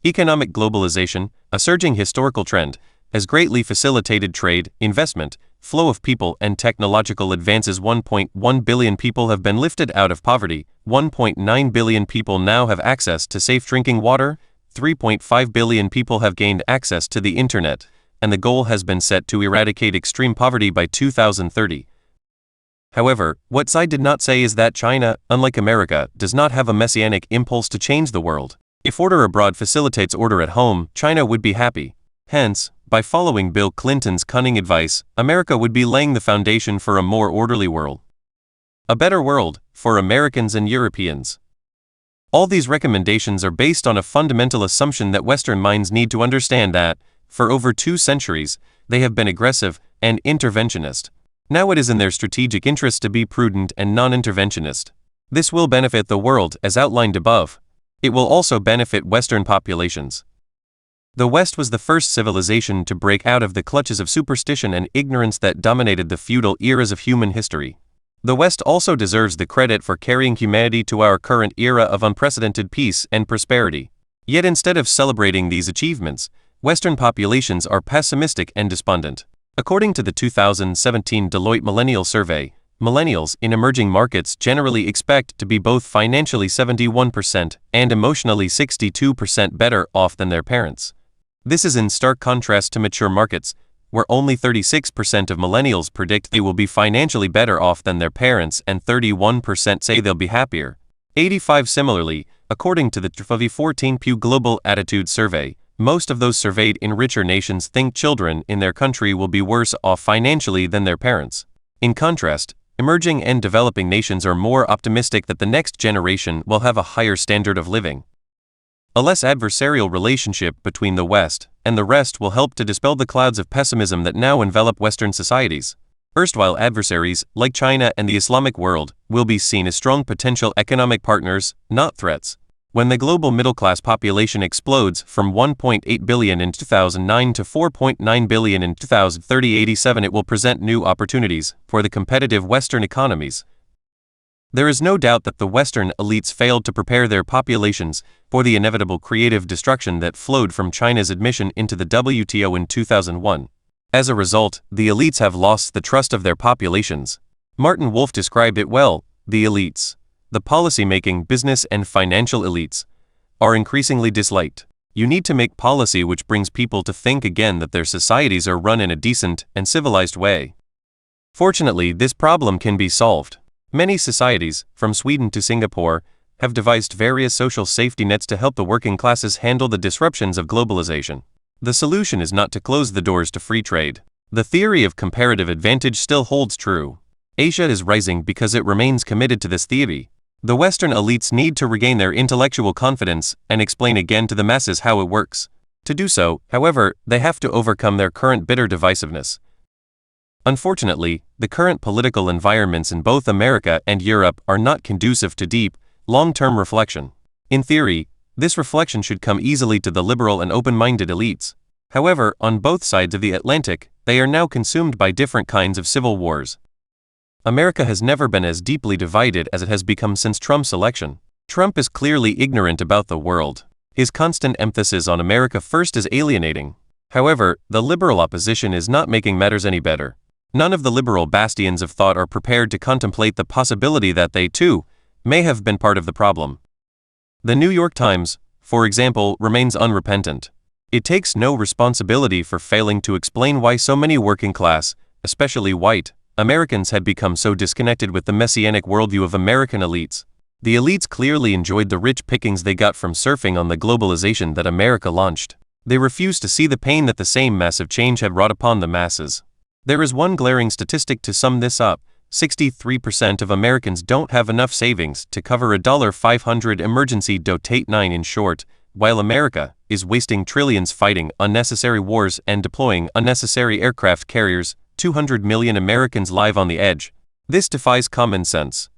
economic globalization, a surging historical trend, has greatly facilitated trade, investment, flow of people and technological advances. 1.1 billion people have been lifted out of poverty, 1.9 billion people now have access to safe drinking water, 3.5 billion people have gained access to the internet, and the goal has been set to eradicate extreme poverty by 2030. However, what Xi did not say is that China, unlike America, does not have a messianic impulse to change the world. If order abroad facilitates order at home, China would be happy. Hence, by following Bill Clinton's cunning advice, America would be laying the foundation for a more orderly world. A better world, for Americans and Europeans. All these recommendations are based on a fundamental assumption that Western minds need to understand that, for over 2 centuries, they have been aggressive and interventionist. Now it is in their strategic interest to be prudent and non-interventionist. This will benefit the world, as outlined above. It will also benefit Western populations. The West was the first civilization to break out of the clutches of superstition and ignorance that dominated the feudal eras of human history. The West also deserves the credit for carrying humanity to our current era of unprecedented peace and prosperity. Yet instead of celebrating these achievements, Western populations are pessimistic and despondent. According to the 2017 Deloitte Millennial Survey, millennials in emerging markets generally expect to be both financially 71% and emotionally 62% better off than their parents. This is in stark contrast to mature markets, where only 36% of millennials predict they will be financially better off than their parents and 31% say they'll be happier. 85% Similarly, according to the 2014 Pew Global Attitude Survey, most of those surveyed in richer nations think children in their country will be worse off financially than their parents. In contrast, emerging and developing nations are more optimistic that the next generation will have a higher standard of living. A less adversarial relationship between the West and the rest will help to dispel the clouds of pessimism that now envelop Western societies. Erstwhile adversaries, like China and the Islamic world, will be seen as strong potential economic partners, not threats. When the global middle-class population explodes from 1.8 billion in 2009 to 4.9 billion in 2030-87, it will present new opportunities for the competitive Western economies. There is no doubt that the Western elites failed to prepare their populations for the inevitable creative destruction that flowed from China's admission into the WTO in 2001. As a result, the elites have lost the trust of their populations. Martin Wolf described it well: the elites, the policy-making, business and financial elites, are increasingly disliked. You need to make policy which brings people to think again that their societies are run in a decent and civilized way. Fortunately, this problem can be solved. Many societies, from Sweden to Singapore, have devised various social safety nets to help the working classes handle the disruptions of globalization. The solution is not to close the doors to free trade. The theory of comparative advantage still holds true. Asia is rising because it remains committed to this theory. The Western elites need to regain their intellectual confidence and explain again to the masses how it works. To do so, however, they have to overcome their current bitter divisiveness. Unfortunately, the current political environments in both America and Europe are not conducive to deep, long-term reflection. In theory, this reflection should come easily to the liberal and open-minded elites. However, on both sides of the Atlantic, they are now consumed by different kinds of civil wars. America has never been as deeply divided as it has become since Trump's election. Trump is clearly ignorant about the world. His constant emphasis on America first is alienating. However, the liberal opposition is not making matters any better. None of the liberal bastions of thought are prepared to contemplate the possibility that they, too, may have been part of the problem. The New York Times, for example, remains unrepentant. It takes no responsibility for failing to explain why so many working class, especially white, Americans had become so disconnected with the messianic worldview of American elites. The elites clearly enjoyed the rich pickings they got from surfing on the globalization that America launched. They refused to see the pain that the same massive change had wrought upon the masses. There is one glaring statistic to sum this up. 63% of Americans don't have enough savings to cover a $500 emergency dotate 9 in short, while America is wasting trillions fighting unnecessary wars and deploying unnecessary aircraft carriers. 200 million Americans live on the edge. This defies common sense.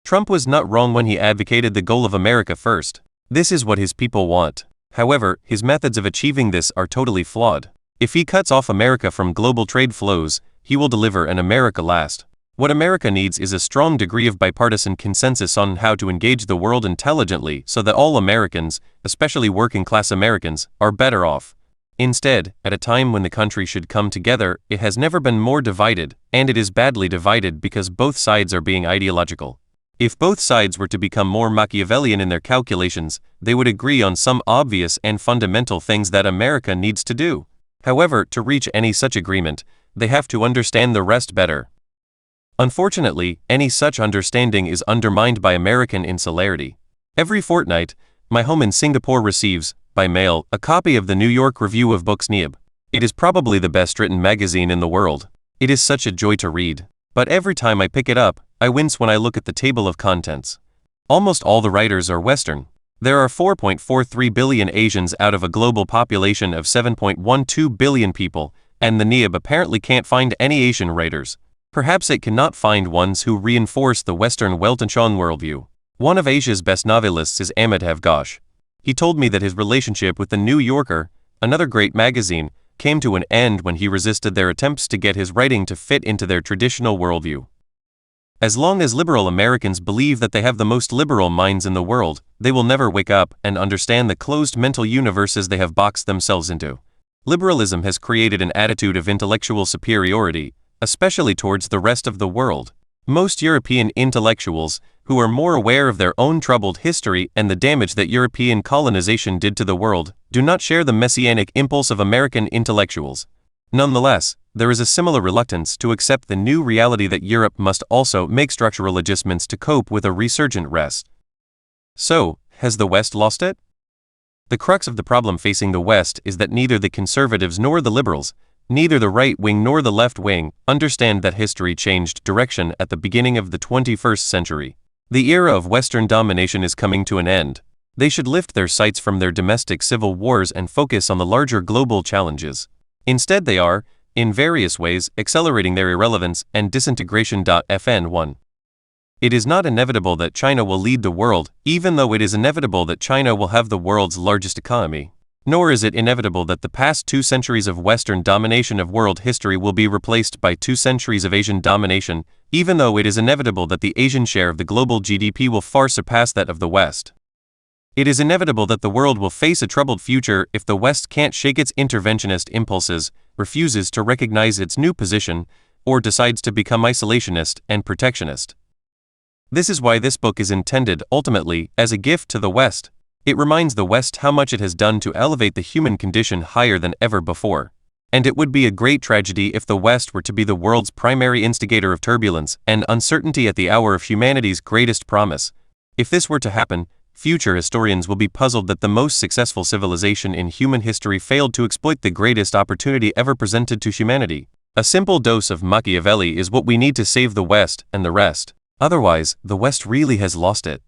Trump was not wrong when he advocated the goal of America first. This is what his people want. However, his methods of achieving this are totally flawed. If he cuts off America from global trade flows, he will deliver an America last. What America needs is a strong degree of bipartisan consensus on how to engage the world intelligently so that all Americans, especially working-class Americans, are better off. Instead, at a time when the country should come together, it has never been more divided, and it is badly divided because both sides are being ideological. If both sides were to become more Machiavellian in their calculations, they would agree on some obvious and fundamental things that America needs to do. However, to reach any such agreement, they have to understand the rest better. Unfortunately, any such understanding is undermined by American insularity. Every fortnight, my home in Singapore receives, by mail, a copy of the New York Review of Books (NIB). It is probably the best-written magazine in the world. It is such a joy to read. But every time I pick it up, I wince when I look at the table of contents. Almost all the writers are Western. There are 4.43 billion Asians out of a global population of 7.12 billion people, and the NIB apparently can't find any Asian writers. Perhaps it cannot find ones who reinforce the Western Weltanschauung worldview. One of Asia's best novelists is Amitav Ghosh. He told me that his relationship with the New Yorker, another great magazine, came to an end when he resisted their attempts to get his writing to fit into their traditional worldview. As long as liberal Americans believe that they have the most liberal minds in the world, they will never wake up and understand the closed mental universes they have boxed themselves into. Liberalism has created an attitude of intellectual superiority, especially towards the rest of the world. Most European intellectuals, who are more aware of their own troubled history and the damage that European colonization did to the world, do not share the messianic impulse of American intellectuals. Nonetheless, there is a similar reluctance to accept the new reality that Europe must also make structural adjustments to cope with a resurgent West. So, has the West lost it? The crux of the problem facing the West is that neither the conservatives nor the liberals, neither the right wing nor the left wing, understand that history changed direction at the beginning of the 21st century. The era of Western domination is coming to an end. They should lift their sights from their domestic civil wars and focus on the larger global challenges. Instead they are, in various ways, accelerating their irrelevance and disintegration. FN1. It is not inevitable that China will lead the world, even though it is inevitable that China will have the world's largest economy. Nor is it inevitable that the past 2 centuries of Western domination of world history will be replaced by 2 centuries of Asian domination, even though it is inevitable that the Asian share of the global GDP will far surpass that of the West. It is inevitable that the world will face a troubled future if the West can't shake its interventionist impulses, refuses to recognize its new position, or decides to become isolationist and protectionist. This is why this book is intended ultimately as a gift to the West. It reminds the West how much it has done to elevate the human condition higher than ever before. And it would be a great tragedy if the West were to be the world's primary instigator of turbulence and uncertainty at the hour of humanity's greatest promise. If this were to happen, future historians will be puzzled that the most successful civilization in human history failed to exploit the greatest opportunity ever presented to humanity. A simple dose of Machiavelli is what we need to save the West and the rest. Otherwise, the West really has lost it.